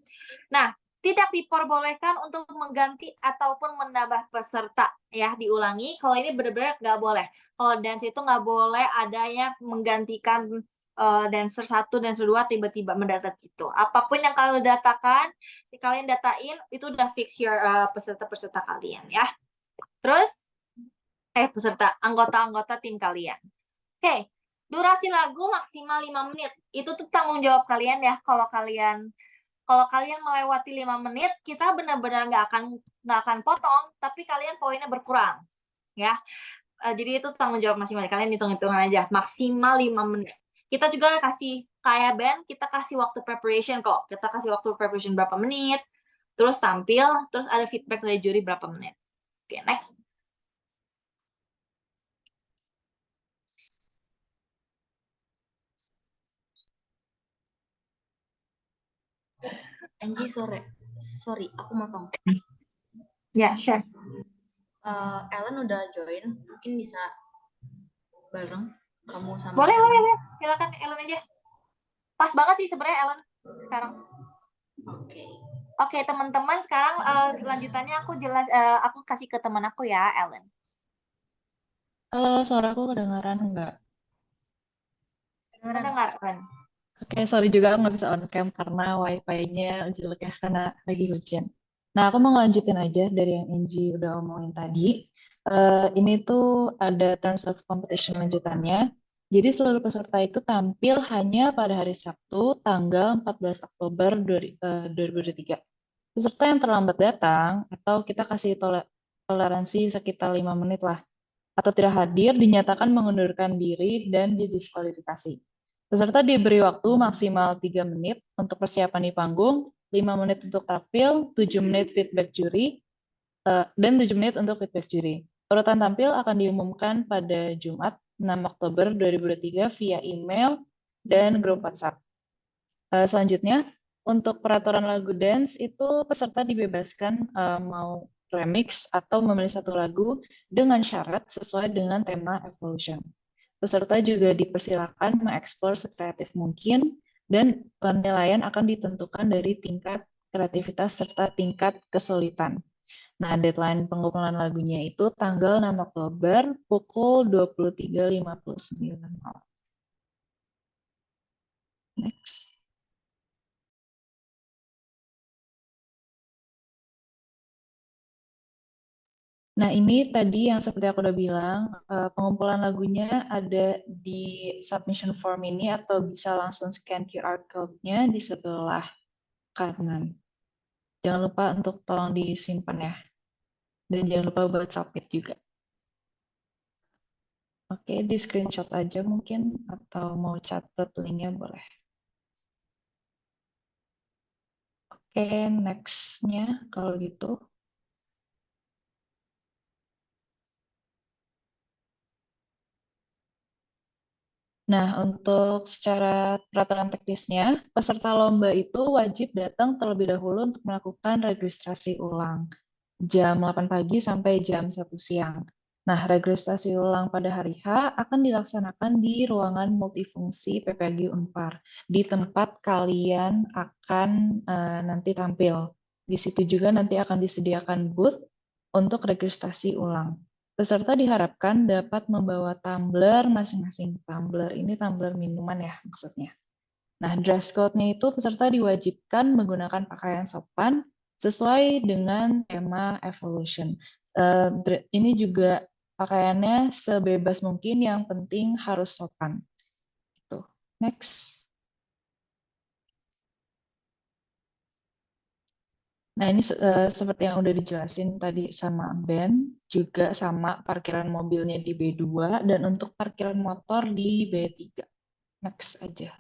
Nah, tidak diperbolehkan untuk mengganti ataupun menambah peserta ya. Diulangi, kalau ini benar-benar nggak boleh. Kalau dance itu nggak boleh adanya menggantikan dancer 1, dancer 2 tiba-tiba mendadak gitu. Apapun yang kalian datakan, kalian datain itu udah fix your peserta-peserta kalian ya. Terus anggota-anggota tim kalian. Oke, durasi lagu maksimal 5 menit. Itu tuh tanggung jawab kalian ya. Kalau kalian melewati 5 menit, kita benar-benar nggak akan potong, tapi kalian poinnya berkurang ya. Jadi itu tanggung jawab masing-masing. Kalian hitung-hitungan aja, maksimal 5 menit. Kita juga kasih kayak band kita kasih waktu preparation kok. Kita kasih waktu preparation berapa menit, terus tampil, terus ada feedback dari juri berapa menit. Oke, next. Angie, sorry, aku motong. Ya, sure. Ellen udah join, mungkin bisa bareng kamu sama Boleh, Ellen. boleh. Silakan Ellen aja. Pas banget sih sebenarnya Ellen sekarang. Oke. Oke, teman-teman, sekarang selanjutnya aku kasih ke teman aku ya, Ellen. Halo, suaraku kedengaran nggak? Kedengar, Ellen. Oke, sorry juga aku nggak bisa on cam karena wifi-nya jelek ya, karena lagi hujan. Nah, aku mau ngelanjutin aja dari yang Angie udah omongin tadi. Ini tuh ada terms of competition lanjutannya. Jadi seluruh peserta itu tampil hanya pada hari Sabtu, tanggal 14 Oktober 2023. Peserta yang terlambat datang, atau kita kasih toleransi sekitar 5 menit lah, atau tidak hadir dinyatakan mengundurkan diri dan didiskualifikasi. Peserta diberi waktu maksimal 3 menit untuk persiapan di panggung, 5 menit untuk tampil, 7 menit feedback juri, dan 7 menit untuk feedback juri. Urutan tampil akan diumumkan pada Jumat 6 Oktober 2023 via email dan grup WhatsApp. Selanjutnya, untuk peraturan lagu dance itu peserta dibebaskan mau remix atau memilih satu lagu dengan syarat sesuai dengan tema Evolution. Peserta juga dipersilakan mengeksplor sekreatif mungkin dan penilaian akan ditentukan dari tingkat kreativitas serta tingkat kesulitan. Nah, deadline pengumpulan lagunya itu tanggal 6 Oktober pukul 23.59 malam. Next. Nah, ini tadi yang seperti aku udah bilang, pengumpulan lagunya ada di submission form ini atau bisa langsung scan QR code-nya di sebelah kanan. Jangan lupa untuk tolong disimpan ya. Dan jangan lupa buat submit juga. Oke, di screenshot aja mungkin, atau mau catat linknya boleh. Oke, next-nya kalau gitu. Nah, untuk secara peraturan teknisnya, peserta lomba itu wajib datang terlebih dahulu untuk melakukan registrasi ulang. Jam 8 pagi sampai jam 1 siang. Nah, registrasi ulang pada hari H akan dilaksanakan di ruangan multifungsi PPAG Unpar, di tempat kalian akan nanti tampil. Di situ juga nanti akan disediakan booth untuk registrasi ulang. Peserta diharapkan dapat membawa tumbler masing-masing. Tumbler ini tumbler minuman ya maksudnya. Nah, dress code-nya itu peserta diwajibkan menggunakan pakaian sopan sesuai dengan tema Evolution. Ini juga pakaiannya sebebas mungkin, yang penting harus sopan. Gitu. Next. Nah, ini seperti yang udah dijelasin tadi sama Ben, juga sama parkiran mobilnya di B2, dan untuk parkiran motor di B3. Next aja.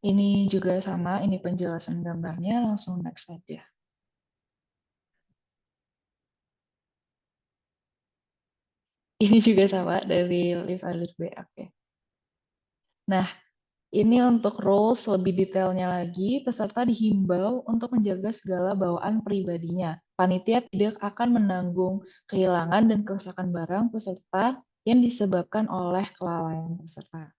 Ini juga sama, ini penjelasan gambarnya, langsung next aja. Ini juga sama dari Live I Live Way. Oke. Nah, ini untuk rules lebih detailnya lagi, peserta dihimbau untuk menjaga segala bawaan pribadinya. Panitia tidak akan menanggung kehilangan dan kerusakan barang peserta yang disebabkan oleh kelalaian peserta.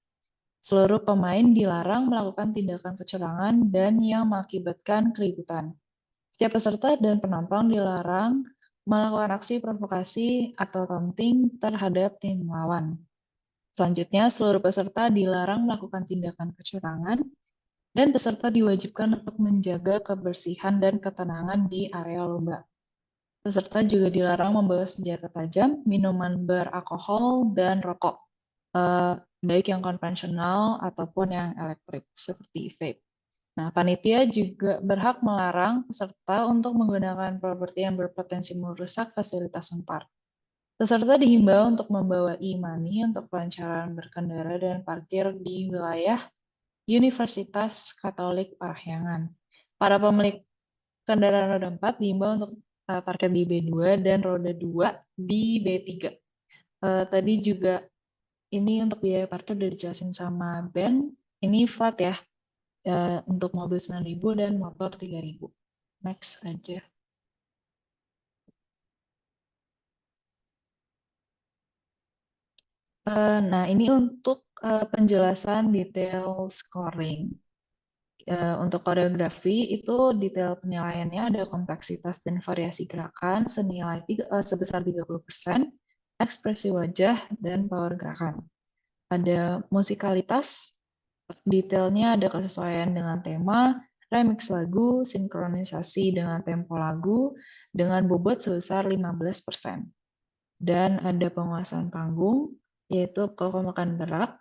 Seluruh pemain dilarang melakukan tindakan kecurangan dan yang mengakibatkan keributan. Setiap peserta dan penonton dilarang melakukan aksi provokasi atau taunting terhadap tim lawan. Selanjutnya, seluruh peserta dilarang melakukan tindakan kecurangan dan peserta diwajibkan untuk menjaga kebersihan dan ketenangan di area lomba. Peserta juga dilarang membawa senjata tajam, minuman beralkohol, dan rokok, baik yang konvensional ataupun yang elektrik, seperti vape. Nah, panitia juga berhak melarang peserta untuk menggunakan properti yang berpotensi merusak fasilitas Unpar. Peserta dihimbau untuk membawa e-money untuk kelancaran berkendara dan parkir di wilayah Universitas Katolik Parahyangan. Para pemilik kendaraan roda 4 dihimbau untuk parkir di B2 dan roda 2 di B3. Tadi juga ini untuk biaya parkir udah dijelasin sama Ben. Ini flat ya. Untuk mobil 9.000 dan motor 3.000. Next aja. Nah, ini untuk penjelasan detail scoring. Untuk koreografi itu detail penilaiannya ada kompleksitas dan variasi gerakan sebesar 30%, ekspresi wajah, dan power gerakan. Ada musikalitas, detailnya ada kesesuaian dengan tema, remix lagu, sinkronisasi dengan tempo lagu, dengan bobot sebesar 15%. Dan ada penguasaan panggung, yaitu kekompakan gerak,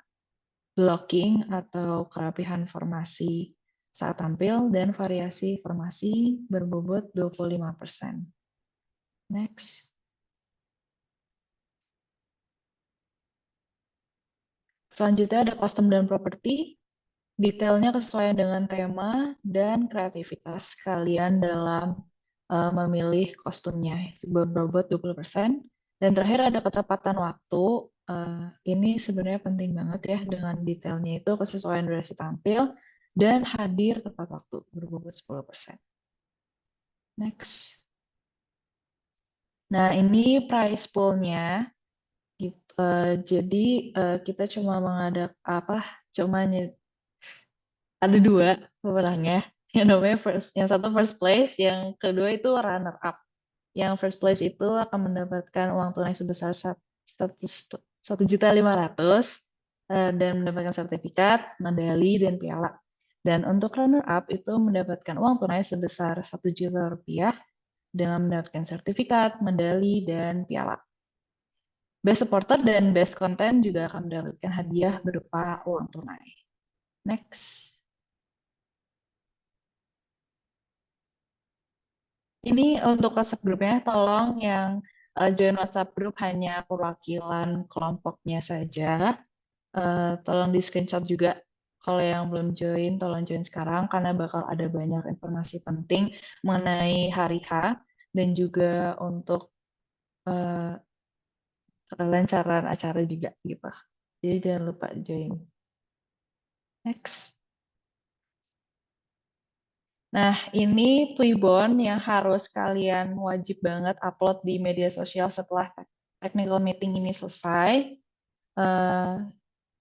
blocking atau kerapihan formasi saat tampil, dan variasi formasi berbobot 25%. Next. Selanjutnya ada kostum dan properti. Detailnya kesesuaian dengan tema dan kreativitas kalian dalam memilih kostumnya. Berbobot 20%. Dan terakhir ada ketepatan waktu. Ini sebenarnya penting banget ya dengan detailnya itu kesesuaian durasi tampil dan hadir tepat waktu berbobot 10%. Next. Nah, ini prize pool-nya. Jadi kita cuma ada 2 pemenangnya. Yang namanya yang satu first place, yang kedua itu runner up. Yang first place itu akan mendapatkan uang tunai sebesar 1.500.000 dan mendapatkan sertifikat, medali, dan piala. Dan untuk runner up itu mendapatkan uang tunai sebesar 1 juta rupiah dengan mendapatkan sertifikat, medali, dan piala. Best supporter dan best content juga akan mendapatkan hadiah berupa uang tunai. Next. Ini untuk WhatsApp grupnya, tolong yang join WhatsApp group hanya perwakilan kelompoknya saja. Tolong di screenshot juga. Kalau yang belum join, tolong join sekarang karena bakal ada banyak informasi penting mengenai hari H dan juga untuk kelancaran acara juga gitu. Jadi jangan lupa join. Next. Nah, ini Twibbon yang harus kalian wajib banget upload di media sosial setelah technical meeting ini selesai.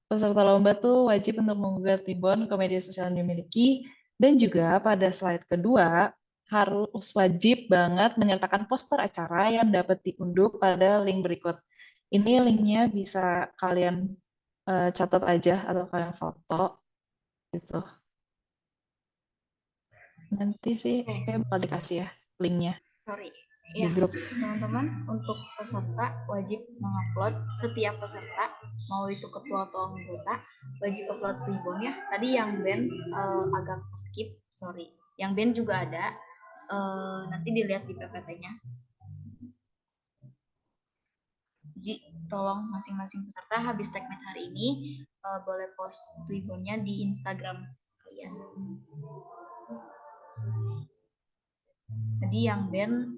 Peserta lomba tuh wajib untuk mengunggah Twibbon ke media sosial yang dimiliki. Dan juga pada slide kedua, harus wajib banget menyertakan poster acara yang dapat diunduh pada link berikut. Ini linknya bisa kalian catat aja atau kalian foto gitu. Nanti sih kayak bakal dikasih ya linknya Sorry. di Ya, grup. teman-teman, untuk peserta wajib mengupload, setiap peserta, mau itu ketua atau anggota, wajib upload Twibbon ya. Tadi yang Ben agak skip, sorry. Yang Ben juga ada, nanti dilihat di PPT-nya. Jadi tolong masing-masing peserta habis tagnet hari ini boleh post Twibbonnya di Instagram kalian. Tadi yang Ben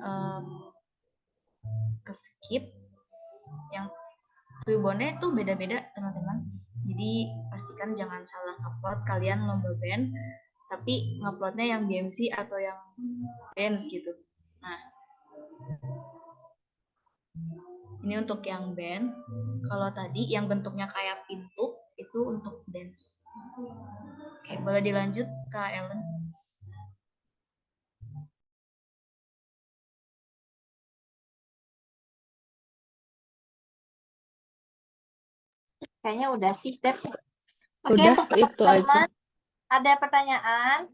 ke skip, yang Twibbonnya itu beda-beda teman-teman. Jadi pastikan jangan salah upload kalian lomba band, tapi nguploadnya yang BMC atau yang dance gitu. Nah, ini untuk yang band. Kalau tadi yang bentuknya kayak pintu itu untuk dance. Oke, boleh dilanjut Kak Ellen. Kayaknya udah sih, Steph. Oke, Udah, untuk itu aja. teman-teman, ada pertanyaan?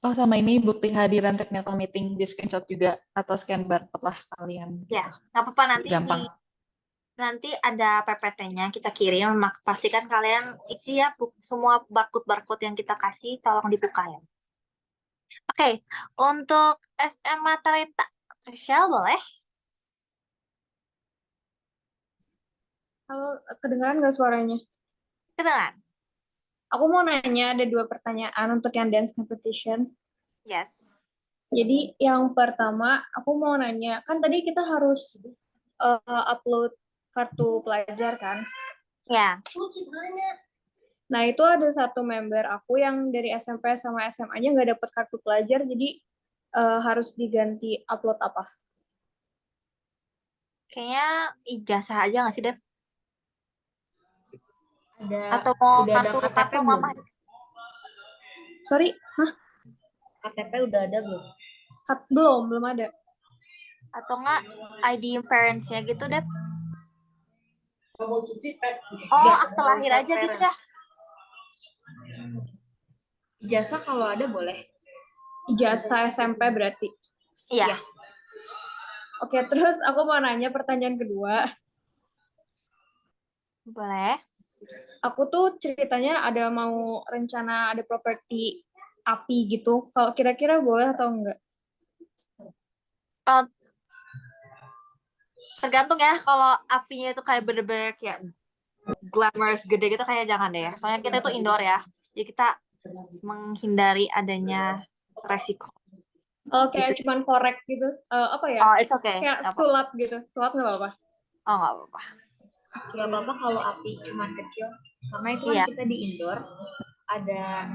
Oh, sama ini bukti kehadiran technical meeting di screenshot juga atau scan barcode lah kalian. Ya, nggak apa-apa Gampang. nanti ada PPT-nya kita kirim. Pastikan kalian isi ya semua barcode yang kita kasih, tolong dibuka ya. Oke, untuk SMA Talenta, Michelle boleh? Halo, kedengaran nggak suaranya? Kedengaran? Aku mau nanya ada 2 pertanyaan untuk yang dance competition. Yes. Jadi yang pertama, aku mau nanya, kan tadi kita harus upload kartu pelajar kan? Ya. Nah, itu ada satu member aku yang dari SMP sama SMA-nya nggak dapet kartu pelajar, jadi harus diganti upload apa? Kayaknya ijazah aja nggak sih, Dep? Atau Ada mau udah ada kartu KTP belum? mama? Sorry, KTP udah ada belum? belum ada. Atau nggak ID parents-nya gitu, Dep? Oh, Nggak, akte nggak lahir usah aja gitu ya? parents. Ijazah kalau ada boleh. Ijazah SMP berarti. Iya. Oke, terus aku mau nanya pertanyaan kedua. Boleh. Aku tuh ceritanya ada mau rencana ada properti api gitu. Kalau kira-kira boleh atau enggak? Eh, tergantung ya, kalau apinya itu kayak bener-bener kayak glamorous gede gitu kayak jangan deh ya. Soalnya kita itu indoor ya. Jadi kita menghindari adanya resiko. Kayak cuman korek gitu. Apa ya? Oh, it's okay. Kayak Nggak apa-apa. sulap gitu. Sulap nggak apa-apa. Oh, nggak apa-apa. Nggak apa-apa kalau api cuman kecil. Karena itu kan Iya. kita di indoor. Ada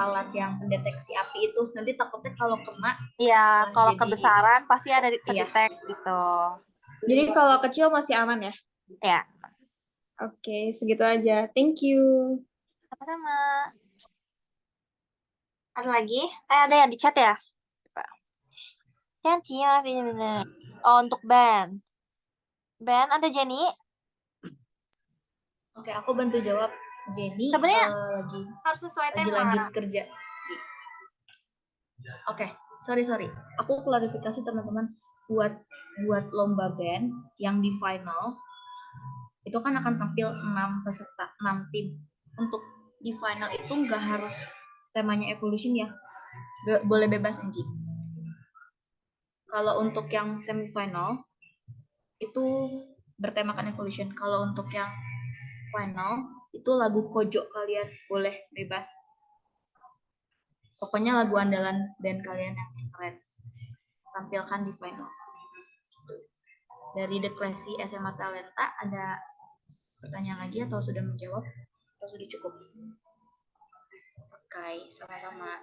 alat yang mendeteksi api itu. Nanti takutnya kalau kena Iya, kalau jadi kebesaran pasti ada Iya. kedetek gitu. Jadi kalau kecil masih aman ya? Ya, Oke, segitu aja. Thank you. sama-sama. Ada lagi? Ada yang di chat ya? Coba. Oh, untuk band. Band ada Jenny. Oke, aku bantu jawab. Jenny Sebenarnya lagi harus sesuai tema. lanjut kerja. Oke, sorry. Aku klarifikasi teman-teman. Buat lomba band yang di final itu kan akan tampil 6 peserta, 6 tim. Untuk di final itu nggak harus temanya evolution ya. Boleh bebas Enji. Kalau untuk yang semifinal itu bertemakan evolution. Kalau untuk yang final itu lagu Kojo kalian boleh bebas. Pokoknya lagu andalan band kalian yang keren tampilkan di final. Dari The Classy SMA Talenta ada pertanyaan lagi atau sudah menjawab atau sudah cukup? Oke, sama-sama.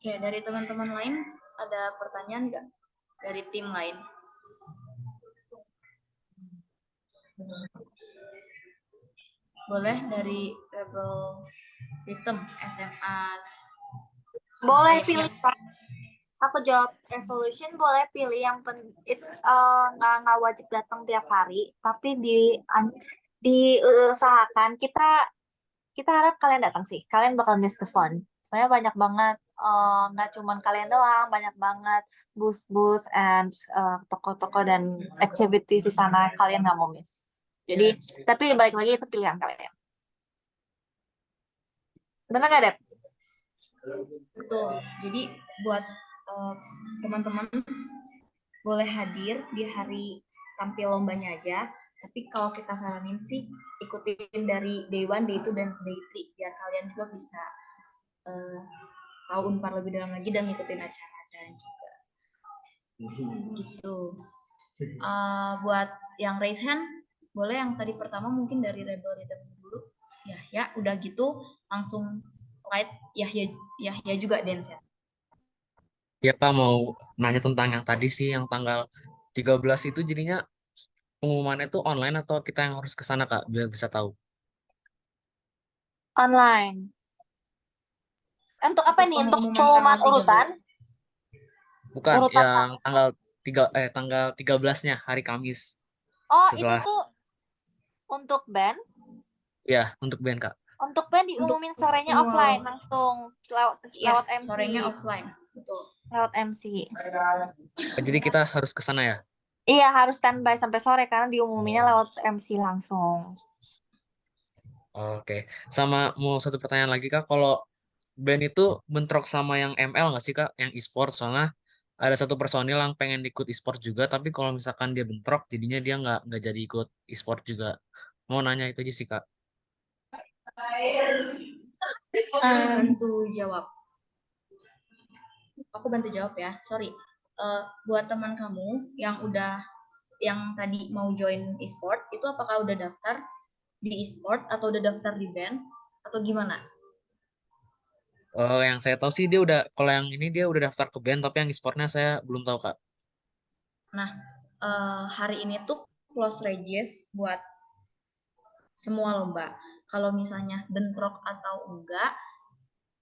Oke, dari teman-teman lain ada pertanyaan nggak? Dari tim lain? Boleh dari Rebel Rhythm SMA. Boleh pilih. Aku jawab Revolution, boleh pilih yang it's nggak wajib datang tiap hari, tapi diusahakan kita harap kalian datang sih. Kalian bakal miss the fun. Soalnya banyak banget, nggak cuman kalian doang, banyak banget booth and toko-toko dan activities di sana. Kalian nggak mau miss. Jadi, tapi balik lagi itu pilihan kalian. Benar nggak, Dep? Betul. Jadi buat teman-teman boleh hadir di hari tampil lombanya aja. Tapi kalau kita saranin sih ikutin dari day 1, day 2, dan day 3 biar kalian juga bisa tahu Unpar lebih dalam lagi dan ngikutin acara-acara juga. Gitu. Buat yang raise hand, boleh yang tadi pertama mungkin dari Rebel Rhythm dulu. Ya, udah gitu langsung light Yahya juga dance ya. Ya Pak, mau nanya tentang yang tadi sih, yang tanggal 13 itu jadinya pengumumannya tuh online atau kita yang harus ke sana Kak, biar bisa tahu. Online. Untuk apa nih? Untuk Pengumuman pengumuman tanggal urutan? 13. Bukan, Urutan yang tanggal 13-nya hari Kamis. Oh, itu Setelah, tuh untuk band. ya, untuk band Kak. Untuk band diumumin Untuk sorenya semua- offline langsung lewat MC. Sorenya offline. Betul. Lewat MC. Jadi kita harus ke sana ya? Iya, harus standby sampai sore karena diumuminnya lewat MC langsung. Oke. Sama mau satu pertanyaan lagi Kak, kalau band itu bentrok sama yang ML nggak sih Kak, yang e-sport? Soalnya ada satu personil yang pengen ikut e-sport juga, tapi kalau misalkan dia bentrok, jadinya dia nggak jadi ikut e-sport juga. Mau nanya itu aja sih Kak. Bantu jawab. Aku bantu jawab ya. Sorry. Buat teman kamu yang tadi mau join e-sport, itu apakah udah daftar di e-sport atau udah daftar di band atau gimana? Yang saya tahu sih dia udah, kalau yang ini dia udah daftar ke band, tapi yang e-sportnya saya belum tahu Kak. Nah, hari ini tuh close regis buat semua lomba. Kalau misalnya bentrok atau enggak,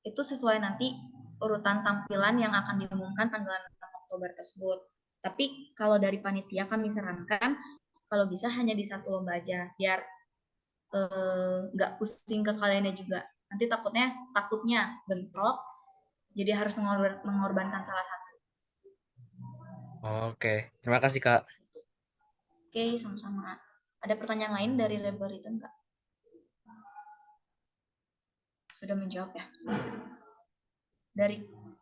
itu sesuai nanti urutan tampilan yang akan diumumkan tanggal 6 Oktober tersebut. Tapi kalau dari panitia kami sarankan kalau bisa hanya di satu lomba aja, biar nggak pusing ke kaliannya juga. Nanti takutnya bentrok, jadi harus mengorbankan salah satu. Oke, terima kasih Kak. Oke, sama-sama. Ada pertanyaan lain dari label itu enggak? Sudah menjawab ya?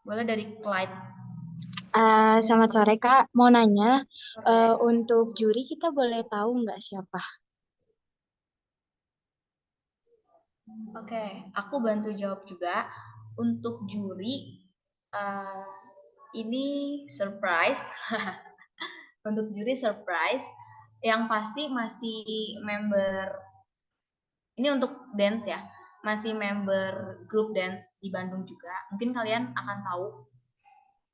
Boleh dari Clyde. Selamat sore Kak, mau nanya Sore. untuk juri kita boleh tahu nggak siapa? Oke, aku bantu jawab juga. Untuk juri, eh, ini surprise. Untuk juri surprise. Yang pasti masih member, ini untuk dance ya, masih member grup dance di Bandung juga. Mungkin kalian akan tahu,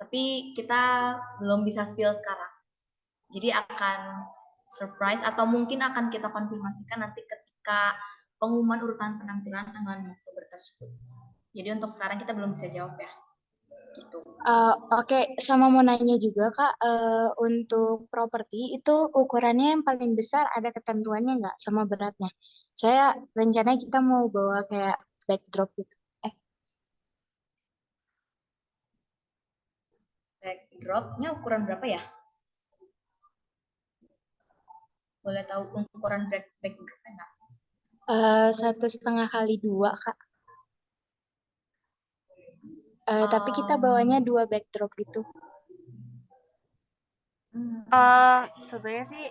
tapi kita belum bisa spill sekarang. Jadi akan surprise atau mungkin akan kita konfirmasikan nanti ketika pengumuman urutan penampilan tanggal 6 Oktober tersebut. Jadi untuk sekarang kita belum bisa jawab ya. Gitu. Oke, sama mau nanya juga Kak, untuk properti itu ukurannya yang paling besar ada ketentuannya nggak sama beratnya? Saya rencana kita mau bawa kayak backdrop gitu. Backdropnya ukuran berapa ya? Boleh tahu ukuran backdropnya nggak? 1,5 kali 2 Kak. Tapi kita bawanya 2 backdrop gitu. Sebenarnya sih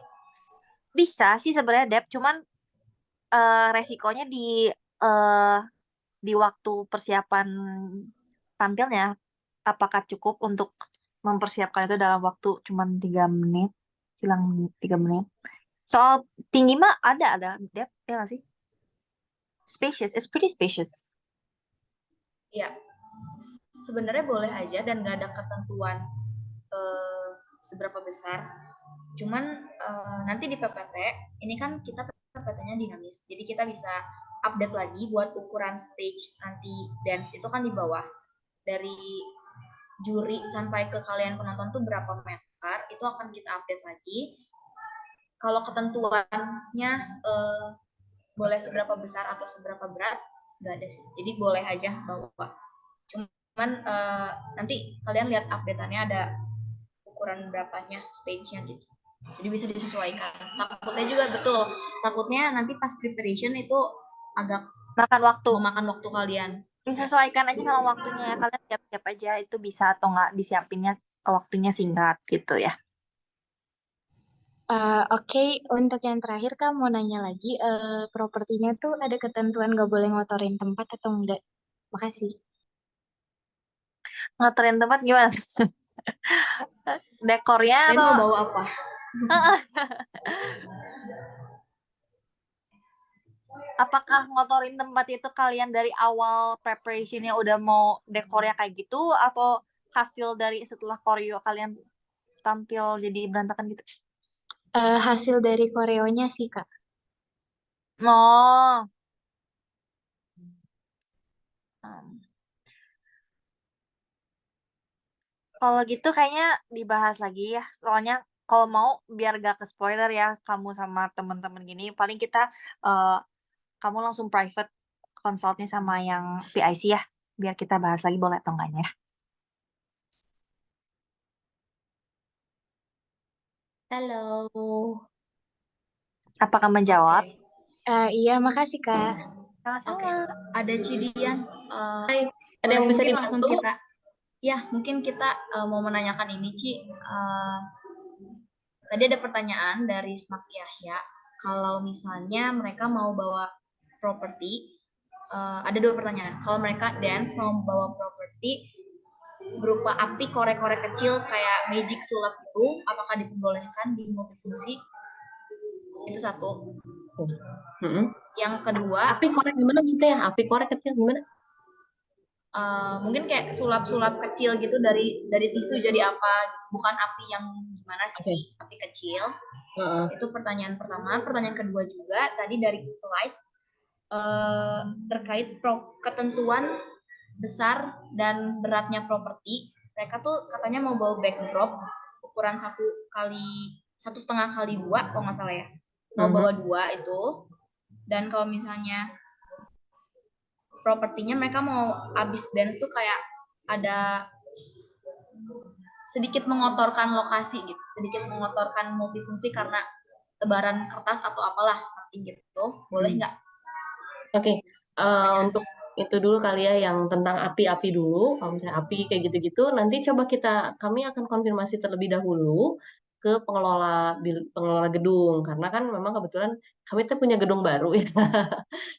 bisa sih sebenarnya Dep, cuman resikonya eh, di waktu persiapan tampilnya, apakah cukup untuk mempersiapkan itu dalam waktu cuman 3 menit, silang 3 menit. Soal tinggi mah ada Dep, ya nggak sih? Spacious, it's pretty spacious. Ya, sebenarnya boleh aja dan nggak ada ketentuan seberapa besar. Cuman nanti di PPT, ini kan kita PPT-nya dinamis, jadi kita bisa update lagi buat ukuran stage nanti dance itu kan di bawah. Dari juri sampai ke kalian penonton tuh berapa meter, itu akan kita update lagi. Kalau ketentuannya boleh seberapa besar atau seberapa berat, nggak ada sih. Jadi boleh aja bawa. Cuman nanti kalian lihat update-annya ada ukuran berapanya stage-nya gitu. Jadi bisa disesuaikan. Takutnya juga betul. Takutnya nanti pas preparation itu agak Makan waktu. memakan waktu kalian. Disesuaikan aja sama waktunya ya. Kalian siap-siap aja itu bisa atau nggak disiapinnya waktunya singkat gitu ya. Oke, untuk yang terakhir Kak mau nanya lagi, propertinya tuh ada ketentuan nggak boleh ngotorin tempat atau enggak? Makasih. Ngotorin tempat gimana? Dekornya Kalian atau mau bawa apa? apakah ngotorin tempat itu kalian dari awal preparationnya udah mau dekornya kayak gitu, atau hasil dari setelah koreo kalian tampil jadi berantakan gitu? Hasil dari koreonya sih Kak. Oh. Kalau gitu kayaknya dibahas lagi ya. Soalnya kalau mau biar gak ke spoiler ya kamu sama temen-temen gini, paling kita eh, kamu langsung private consultnya sama yang PIC ya, biar kita bahas lagi boleh atau enggaknya ya. Halo. Apakah menjawab? Okay. Iya, makasih Kak. Oke, Sama-sama. ada Cidian. Hai, ada yang bisa Mungkin langsung dibantu? mungkin kita mau menanyakan ini, Ci. Tadi ada pertanyaan dari Smak Yahya. Kalau misalnya mereka mau bawa properti, ada 2 pertanyaan. Kalau mereka dance mau bawa properti berupa api korek-korek kecil kayak magic sulap itu, apakah diperbolehkan di multifungsi? Itu satu. Yang kedua, Api korek gimana maksudnya ya? Api korek kecil gimana? mungkin kayak sulap-sulap kecil gitu dari tisu jadi apa, bukan api yang gimana sih, api kecil. Itu pertanyaan pertama. Pertanyaan kedua juga tadi dari Light, terkait ketentuan besar dan beratnya properti. Mereka tuh katanya mau bawa backdrop ukuran 1,5 kali 2 kalau nggak salah ya. Mau bawa 2 itu. Dan kalau misalnya propertinya mereka mau abis dance tuh kayak ada sedikit mengotorkan lokasi gitu, sedikit mengotorkan multifungsi karena tebaran kertas atau apalah something gitu. Boleh nggak? Oke, untuk itu dulu kali ya yang tentang api-api dulu. Kalau misalnya api kayak gitu-gitu, nanti coba kami akan konfirmasi terlebih dahulu ke pengelola gedung, karena kan memang kebetulan kami tuh punya gedung baru ya.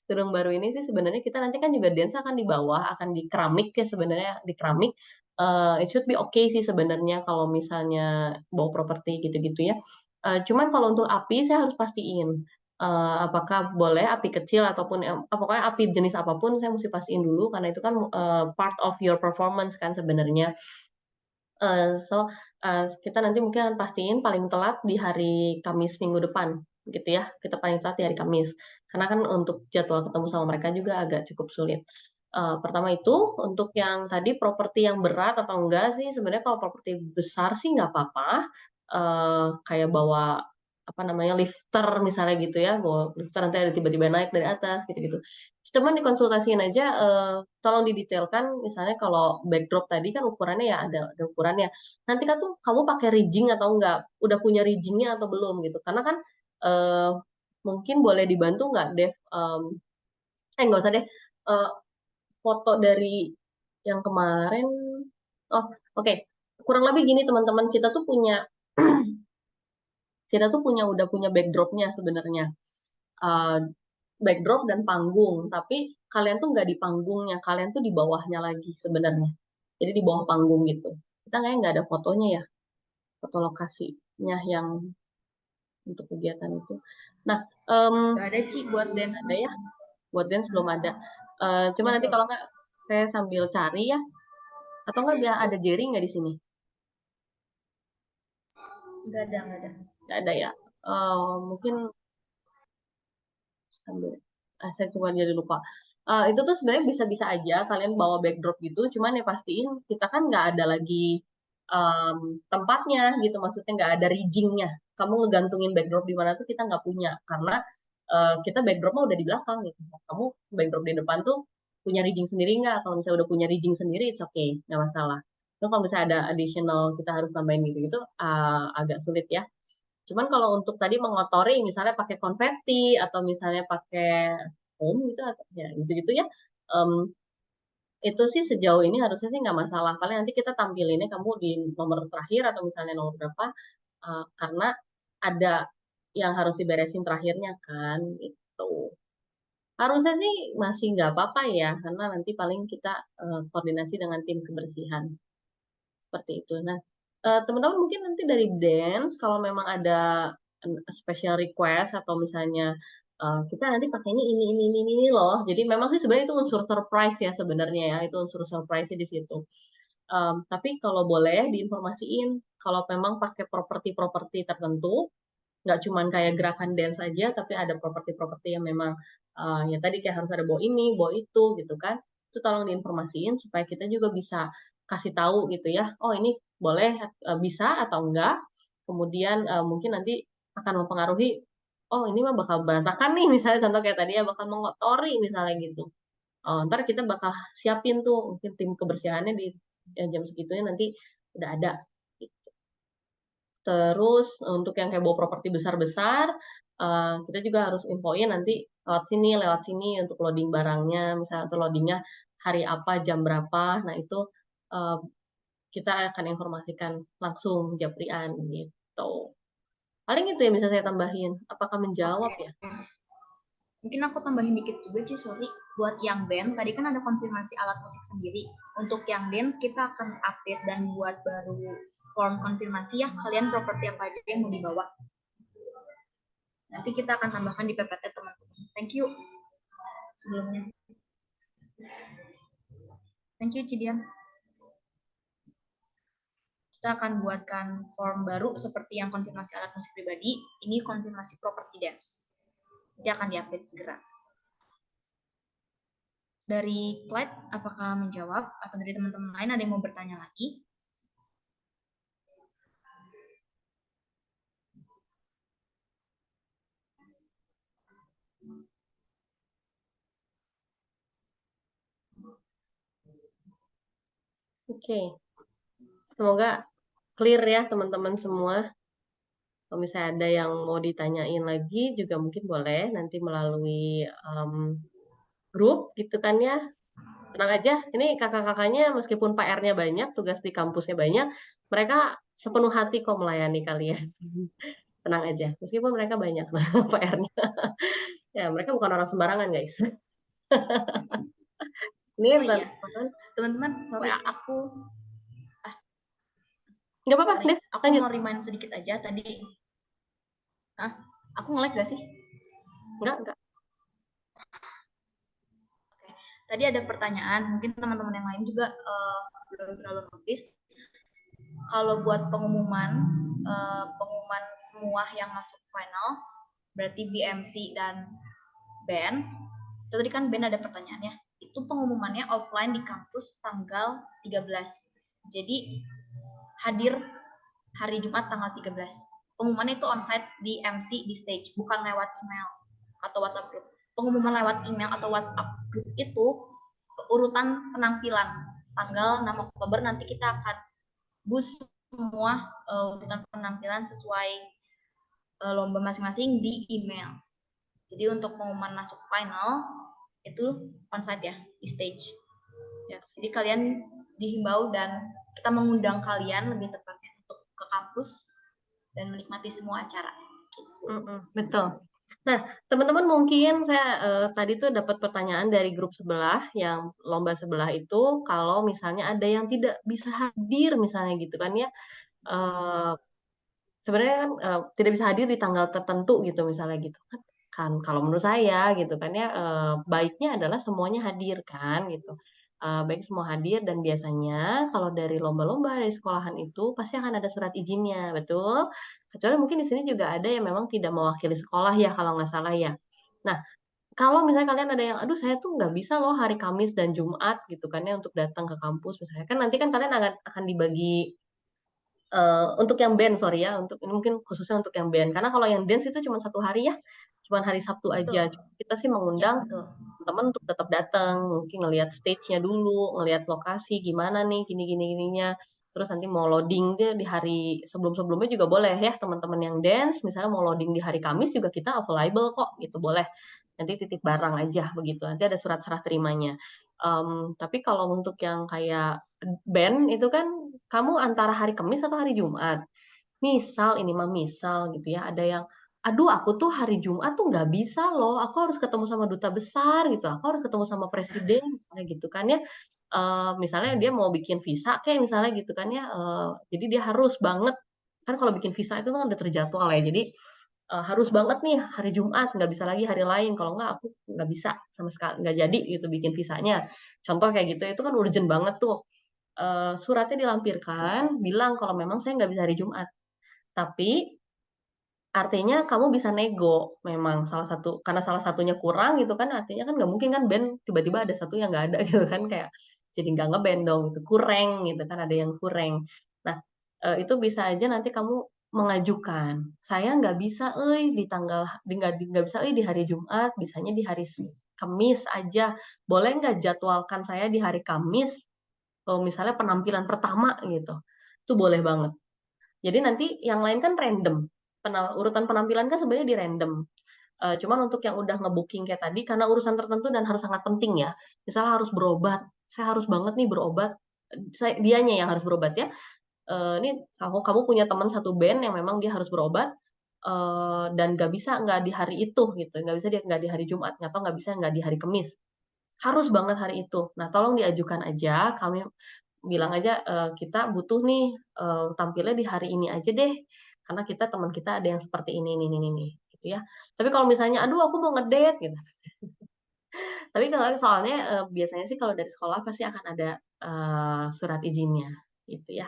Gedung baru ini sih sebenarnya kita nanti kan juga dance akan di bawah, akan di keramik ya sebenarnya, di keramik. It should be okay sih sebenarnya kalau misalnya bawa properti gitu-gitu ya. Cuman kalau untuk api saya harus pastiin apakah boleh api kecil ataupun pokoknya api jenis apapun saya mesti pastiin dulu karena itu kan part of your performance kan sebenarnya. Kita nanti mungkin akan pastiin paling telat di hari Kamis minggu depan gitu ya. Kita paling telat di hari Kamis. Karena kan untuk jadwal ketemu sama mereka juga agak cukup sulit. Pertama itu untuk yang tadi properti yang berat atau enggak sih sebenarnya kalau properti besar sih nggak apa-apa. Kayak bawa apa namanya lifter misalnya gitu ya, bawa lifter nanti ada tiba-tiba naik dari atas gitu-gitu. Cuman dikonsultasiin aja, tolong didetailkan misalnya kalau backdrop tadi kan ukurannya ya ada ukurannya. Nanti kan tuh kamu pakai rigging atau enggak, udah punya riggingnya atau belum gitu. Karena kan mungkin boleh dibantu nggak Dev? Nggak usah deh. Foto dari yang kemarin. Oh, oke. Kurang lebih gini teman-teman, kita tuh udah punya backdropnya sebenarnya. Backdrop dan panggung, tapi kalian tuh nggak di panggungnya, kalian tuh di bawahnya lagi sebenarnya. Jadi di bawah panggung gitu. Kita nggak ada fotonya ya, foto lokasinya yang untuk kegiatan itu. Nah, Nggak ada Ci buat dance. ada ya, buat dance belum ada. Cuma nanti kalau nggak saya sambil cari ya, atau nggak biar ada Jerry nggak di sini? Nggak ada. Nggak ada ya. Mungkin sambil saya cuma jadi lupa. Itu tuh sebenarnya bisa-bisa aja kalian bawa backdrop gitu, cuman ya pastiin kita kan nggak ada lagi tempatnya gitu, maksudnya nggak ada riggingnya. Kamu ngegantungin backdrop di mana tuh kita nggak punya, karena kita backdropnya udah di belakang gitu. Kamu backdrop di depan tuh punya rigging sendiri nggak? Kalau misalnya udah punya rigging sendiri, it's okay, nggak masalah. Itu kalau misalnya ada additional kita harus tambahin gitu-gitu, agak sulit ya. Cuman kalau untuk tadi mengotori, misalnya pakai konvetti atau misalnya pakai foam gitu, atau ya gitu-gitu ya, itu sih sejauh ini harusnya sih nggak masalah. Paling nanti kita tampilinnya kamu di nomor terakhir atau misalnya nomor berapa, karena ada yang harus diberesin terakhirnya kan, itu. Harusnya sih masih nggak apa-apa ya, karena nanti paling kita koordinasi dengan tim kebersihan. Seperti itu. Nah, teman-teman mungkin nanti dari dance kalau memang ada special request atau misalnya kita nanti pakainya ini loh. Jadi memang sih sebenarnya itu unsur surprise ya sebenarnya ya, itu unsur surprise di situ. Tapi kalau boleh diinformasiin kalau memang pakai properti-properti tertentu, nggak cuma kayak gerakan dance aja, tapi ada properti-properti yang memang ya tadi kayak harus ada bawa ini, bawa itu gitu kan. Itu tolong diinformasiin supaya kita juga bisa kasih tahu gitu ya. Oh ini boleh bisa atau enggak. Kemudian mungkin nanti akan mempengaruhi. Oh ini mah bakal berantakan nih misalnya contoh kayak tadi ya bakal mengotori misalnya gitu. Ntar kita bakal siapin tuh mungkin tim kebersihannya di jam segitunya nanti udah ada. Terus untuk yang kayak bawa properti besar-besar, kita juga harus infoin nanti lewat sini untuk loading barangnya, misalnya untuk loadingnya hari apa, jam berapa. Nah itu eh, kita akan informasikan langsung Japrian gitu. Paling itu yang bisa saya tambahin. Apakah menjawab Oke. ya? Mungkin aku tambahin dikit juga, Ci, sorry. Buat yang band, tadi kan ada konfirmasi alat musik sendiri. Untuk yang dance, kita akan update dan buat baru form konfirmasi ya. Kalian properti apa aja yang mau dibawa. Nanti kita akan tambahkan di PPT teman-teman. Thank you sebelumnya. Thank you, Cidian. Kita akan buatkan form baru seperti yang konfirmasi alat musik pribadi. Ini konfirmasi properti dance. Nanti akan diupdate segera. Dari Clyde, apakah menjawab? Atau dari teman-teman lain ada yang mau bertanya lagi? Oke. Semoga clear ya teman-teman semua. Kalau misalnya ada yang mau ditanyain lagi juga mungkin boleh nanti melalui grup gitu kan ya. Tenang aja, ini kakak-kakaknya meskipun PR-nya banyak, tugas di kampusnya banyak, mereka sepenuh hati kok melayani kalian. Tenang aja, meskipun mereka banyak PR-nya. Ya, mereka bukan orang sembarangan, guys. Ini Oh iya, teman-teman. teman-teman, sorry, aku Nggak apa-apa, sorry, deh, aku lanjut. mau remind sedikit aja tadi. Aku nge-lag gak sih? Enggak. Oke. Tadi ada pertanyaan, mungkin teman-teman yang lain juga belum terlalu notice. Kalau buat pengumuman semua yang masuk final, berarti BMC dan band, itu tadi kan band ada pertanyaannya, itu pengumumannya offline di kampus tanggal 13. Jadi hadir hari Jumat tanggal 13. Pengumumannya itu onsite di MC di stage, bukan lewat email atau WhatsApp group. Pengumuman lewat email atau WhatsApp group itu urutan penampilan. Tanggal 6 Oktober nanti kita akan boost semua urutan penampilan sesuai lomba masing-masing di email. Jadi untuk pengumuman masuk final itu onsite ya, di stage. Yes. Jadi kalian dihimbau dan kita mengundang kalian lebih tepatnya untuk ke kampus dan menikmati semua acara. Betul. Nah, teman-teman mungkin saya tadi tuh dapat pertanyaan dari grup sebelah yang lomba sebelah itu kalau misalnya ada yang tidak bisa hadir misalnya gitu kan ya. Sebenarnya kan tidak bisa hadir di tanggal tertentu gitu misalnya gitu kan kalau menurut saya gitu kan ya baiknya adalah semuanya hadir kan gitu. Baik semua hadir dan biasanya kalau dari lomba-lomba dari sekolahan itu pasti akan ada surat izinnya, betul? Kecuali mungkin di sini juga ada yang memang tidak mewakili sekolah ya kalau nggak salah ya. Nah, kalau misalnya kalian ada yang, aduh saya tuh nggak bisa loh hari Kamis dan Jumat gitu kan ya untuk datang ke kampus misalnya kan nanti kan kalian akan dibagi untuk yang band sorry ya, untuk ini mungkin khususnya untuk yang band. Karena kalau yang dance itu cuma 1 hari ya, cuma hari Sabtu aja. Kita sih mengundang teman-teman untuk tetap datang, mungkin ngelihat stage-nya dulu, ngelihat lokasi gimana nih, gininya. Terus nanti mau loading di hari sebelum-sebelumnya juga boleh ya, teman-teman yang dance, misalnya mau loading di hari Kamis juga kita available kok, gitu boleh. Nanti titip barang aja begitu. Nanti ada surat serah terimanya. Tapi kalau untuk yang kayak band itu kan kamu antara hari Kamis atau hari Jumat. Misal ini mah misal gitu ya, ada yang aduh aku tuh hari Jumat tuh nggak bisa loh, aku harus ketemu sama duta besar gitu, aku harus ketemu sama presiden misalnya gitu kan ya. Misalnya dia mau bikin visa kayak misalnya gitu kan ya, jadi dia harus banget kan kalau bikin visa itu kan udah terjadwal ya, jadi harus banget nih hari Jumat, nggak bisa lagi hari lain, kalau nggak aku nggak bisa sama sekali, nggak jadi gitu bikin visanya. Contoh kayak gitu, itu kan urgent banget tuh. Suratnya dilampirkan, bilang kalau memang saya nggak bisa hari Jumat. Tapi artinya kamu bisa nego memang karena salah satunya kurang gitu kan, artinya kan nggak mungkin kan band tiba-tiba ada satu yang nggak ada gitu kan, kayak jadi nggak ngeband dong, itu kurang gitu kan, ada yang kurang. Nah, itu bisa aja nanti kamu mengajukan, saya nggak bisa nggak bisa di hari Jumat, bisanya di hari Kamis aja, boleh nggak jadwalkan saya di hari Kamis, misalnya penampilan pertama gitu, itu boleh banget. Jadi nanti yang lain kan random. Urutan penampilan kan sebenarnya di random. Cuman untuk yang udah ngebooking kayak tadi, karena urusan tertentu dan harus sangat penting ya. Misalnya harus berobat, saya harus banget nih berobat. Dianya yang harus berobat ya. Ini kamu punya teman satu band yang memang dia harus berobat dan nggak di hari itu gitu, nggak di hari Jumat, atau nggak bisa nggak di hari Kamis. Harus banget hari itu. Nah, tolong diajukan aja. Kami bilang aja kita butuh nih tampilnya di hari ini aja deh, karena teman kita ada yang seperti ini gitu ya. Tapi kalau misalnya, aduh aku mau ngedate gitu. Tapi kalau soalnya biasanya sih kalau dari sekolah pasti akan ada surat izinnya gitu ya.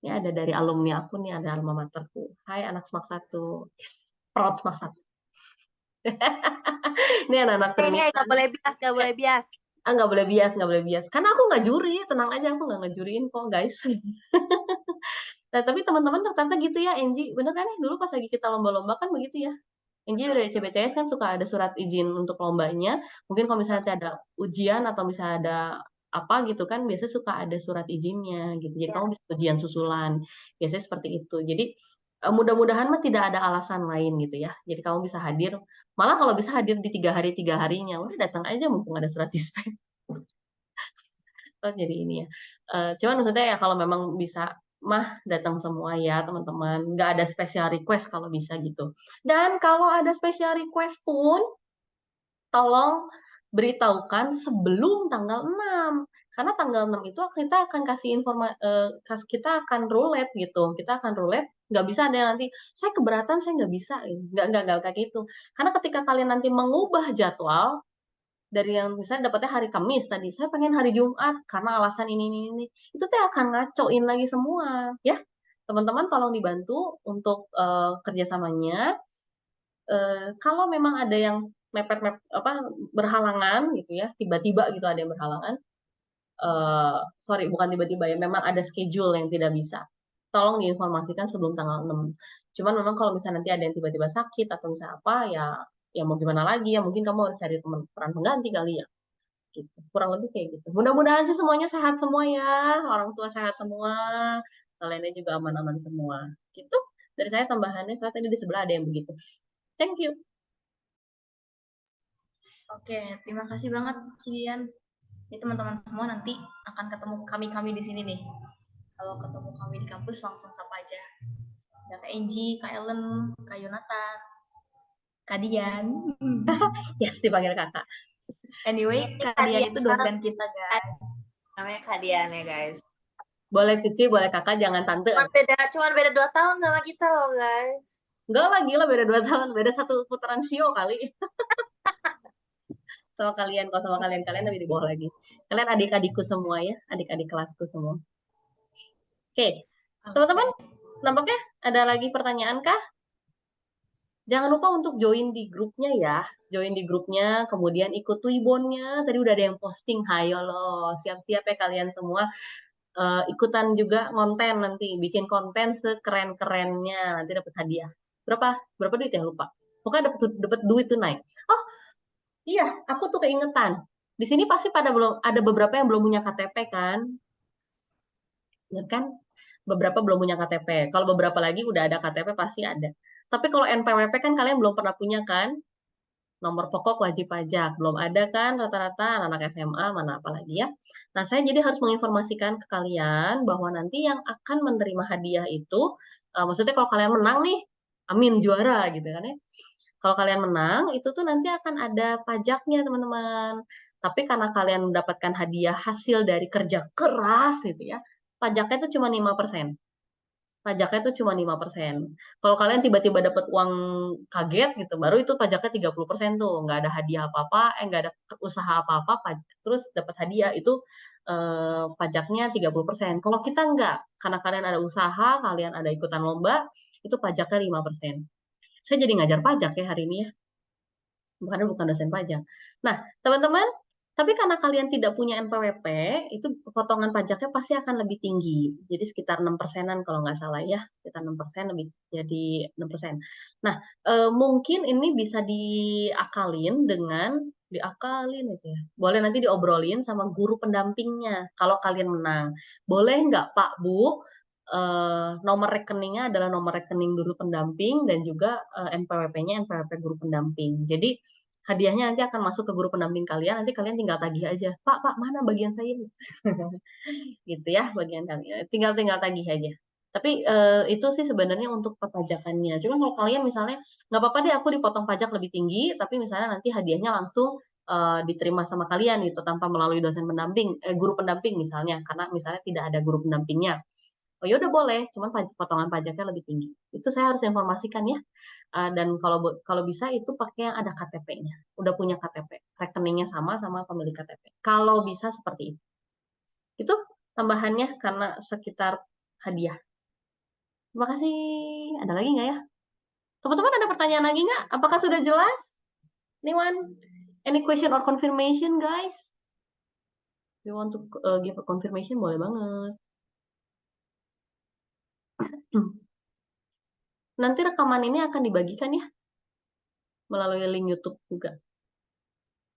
Ini ada dari alumni aku nih, ada alma materku. Hai anak SMAK 1. Proud SMAK 1. Ini anak-anak Ini ternista. nggak boleh bias, nggak boleh bias. Nggak boleh bias. Karena aku nggak juri, tenang aja, aku nggak ngejuriin kok, guys. Nah, tapi teman-teman ternyata gitu ya, Enji. Bener kan ya? Dulu pas lagi kita lomba-lomba kan begitu ya. Enji dari CBCS kan suka ada surat izin untuk lombanya. Mungkin kalau misalnya ada ujian atau misalnya ada apa gitu kan, biasanya suka ada surat izinnya gitu. Jadi Ya. kamu bisa ujian susulan. Biasanya seperti itu. Jadi mudah-mudahan mah tidak ada alasan lain gitu ya. Jadi kamu bisa hadir. Malah kalau bisa hadir di 3 harinya. Udah datang aja mumpung ada surat dispen. Oh, jadi ini ya. Cuman maksudnya ya kalau memang bisa mah datang semua ya teman-teman. Nggak ada special request kalau bisa gitu. Dan kalau ada special request pun tolong beritahukan sebelum tanggal 6. Karena tanggal 6 itu kita akan kasih kita akan roulette gitu. Kita akan roulette, nggak bisa ada yang nanti, saya keberatan, saya nggak bisa. Nggak kayak gitu. Karena ketika kalian nanti mengubah jadwal, dari yang misalnya dapatnya hari Kamis tadi, saya pengen hari Jumat karena alasan ini. Itu tuh akan ngacoin lagi semua, ya. Teman-teman tolong dibantu untuk kerjasamanya. Kalau memang ada yang berhalangan gitu ya, tiba-tiba gitu ada yang berhalangan. Sorry, bukan tiba-tiba ya, memang ada schedule yang tidak bisa. Tolong diinformasikan sebelum tanggal 6. Cuman memang kalau misalnya nanti ada yang tiba-tiba sakit atau misalnya apa ya mau gimana lagi ya, mungkin kamu harus cari peran pengganti kali ya. Gitu. Kurang lebih kayak gitu. Mudah-mudahan sih semuanya sehat semua ya, orang tua sehat semua, kaliannya juga aman-aman semua. Gitu. Dari saya tambahannya, saya tadi di sebelah ada yang begitu. Thank you. Oke, terima kasih banget Cian. Ini teman-teman semua nanti akan ketemu kami di sini nih. Kalau ketemu kami di kampus langsung sapa aja. Ada Kak Enji, Kak Ellen, Kak Yonatan, Kak Dian. Yes, dipanggil kakak. Anyway, Kak Dian itu dosen kita, guys. Namanya Kak Dian ya, guys. Boleh Cici, boleh kakak, jangan tante. Cuman beda 2 tahun sama kita loh, guys. Enggak lah, gila beda 2 tahun. Beda 1 putaran sio kali. Sama kalian lebih di bawah lagi. Kalian adik-adikku semua ya, adik-adik kelasku semua. Oke, teman-teman, nampaknya ada lagi pertanyaan kah? Jangan lupa untuk join di grupnya ya, kemudian ikut Twibbonnya. Tadi udah ada yang posting, hayo loh, siap-siap ya kalian semua. Ikutan juga konten nanti, bikin konten sekeren-kerennya, nanti dapat hadiah. Berapa duit ya, lupa. Pokoknya dapat duit tunai. Oh, iya, aku tuh keingetan. Di sini pasti ada beberapa yang belum punya KTP kan? Benar kan? Beberapa belum punya KTP. Kalau beberapa lagi udah ada KTP pasti ada. Tapi kalau NPWP kan kalian belum pernah punya kan? Nomor pokok wajib pajak. Belum ada kan rata-rata anak-anak SMA, mana apalagi ya. Nah, saya jadi harus menginformasikan ke kalian bahwa nanti yang akan menerima hadiah itu, maksudnya kalau kalian menang nih, amin juara gitu kan ya. Kalau kalian menang, itu tuh nanti akan ada pajaknya, teman-teman. Tapi karena kalian mendapatkan hadiah hasil dari kerja keras gitu ya, pajaknya itu cuma 5%. Pajaknya itu cuma 5%. Kalau kalian tiba-tiba dapat uang kaget gitu, baru itu pajaknya 30% tuh. Nggak ada hadiah apa-apa, nggak ada usaha apa-apa, terus dapat hadiah itu pajaknya 30%. Kalau kita nggak, karena kalian ada usaha, kalian ada ikutan lomba, itu pajaknya 5%. Saya jadi ngajar pajak ya hari ini ya. Bukan dosen pajak. Nah, teman-teman, tapi karena kalian tidak punya NPWP, itu potongan pajaknya pasti akan lebih tinggi. Jadi sekitar 6%-an kalau nggak salah ya. Sekitar 6%, lebih jadi 6%. Nah, mungkin ini bisa diakalin aja ya. Boleh nanti diobrolin sama guru pendampingnya kalau kalian menang. Boleh nggak Pak, Bu, nomor rekeningnya adalah nomor rekening guru pendamping dan juga NPWP-nya NPWP guru pendamping. Jadi hadiahnya nanti akan masuk ke guru pendamping kalian, nanti kalian tinggal tagih aja. Pak, mana bagian saya? Gitu ya, bagian kalian. Tinggal tagih aja. Tapi itu sih sebenarnya untuk perpajakannya. Cuma kalau kalian misalnya nggak apa-apa deh aku dipotong pajak lebih tinggi, tapi misalnya nanti hadiahnya langsung diterima sama kalian gitu tanpa melalui dosen pendamping, guru pendamping misalnya, karena misalnya tidak ada guru pendampingnya. Oh ya udah boleh, cuman potongan pajaknya lebih tinggi. Itu saya harus informasikan ya. Dan kalau bisa itu pakai yang ada KTP-nya. Udah punya KTP, rekeningnya sama pemilik KTP. Kalau bisa seperti itu. Itu tambahannya karena sekitar hadiah. Terima kasih. Ada lagi nggak ya? Teman-teman ada pertanyaan lagi nggak? Apakah sudah jelas? Anyone? Any question or confirmation, guys? You want to give a confirmation? Boleh banget. Nanti rekaman ini akan dibagikan ya melalui link YouTube juga.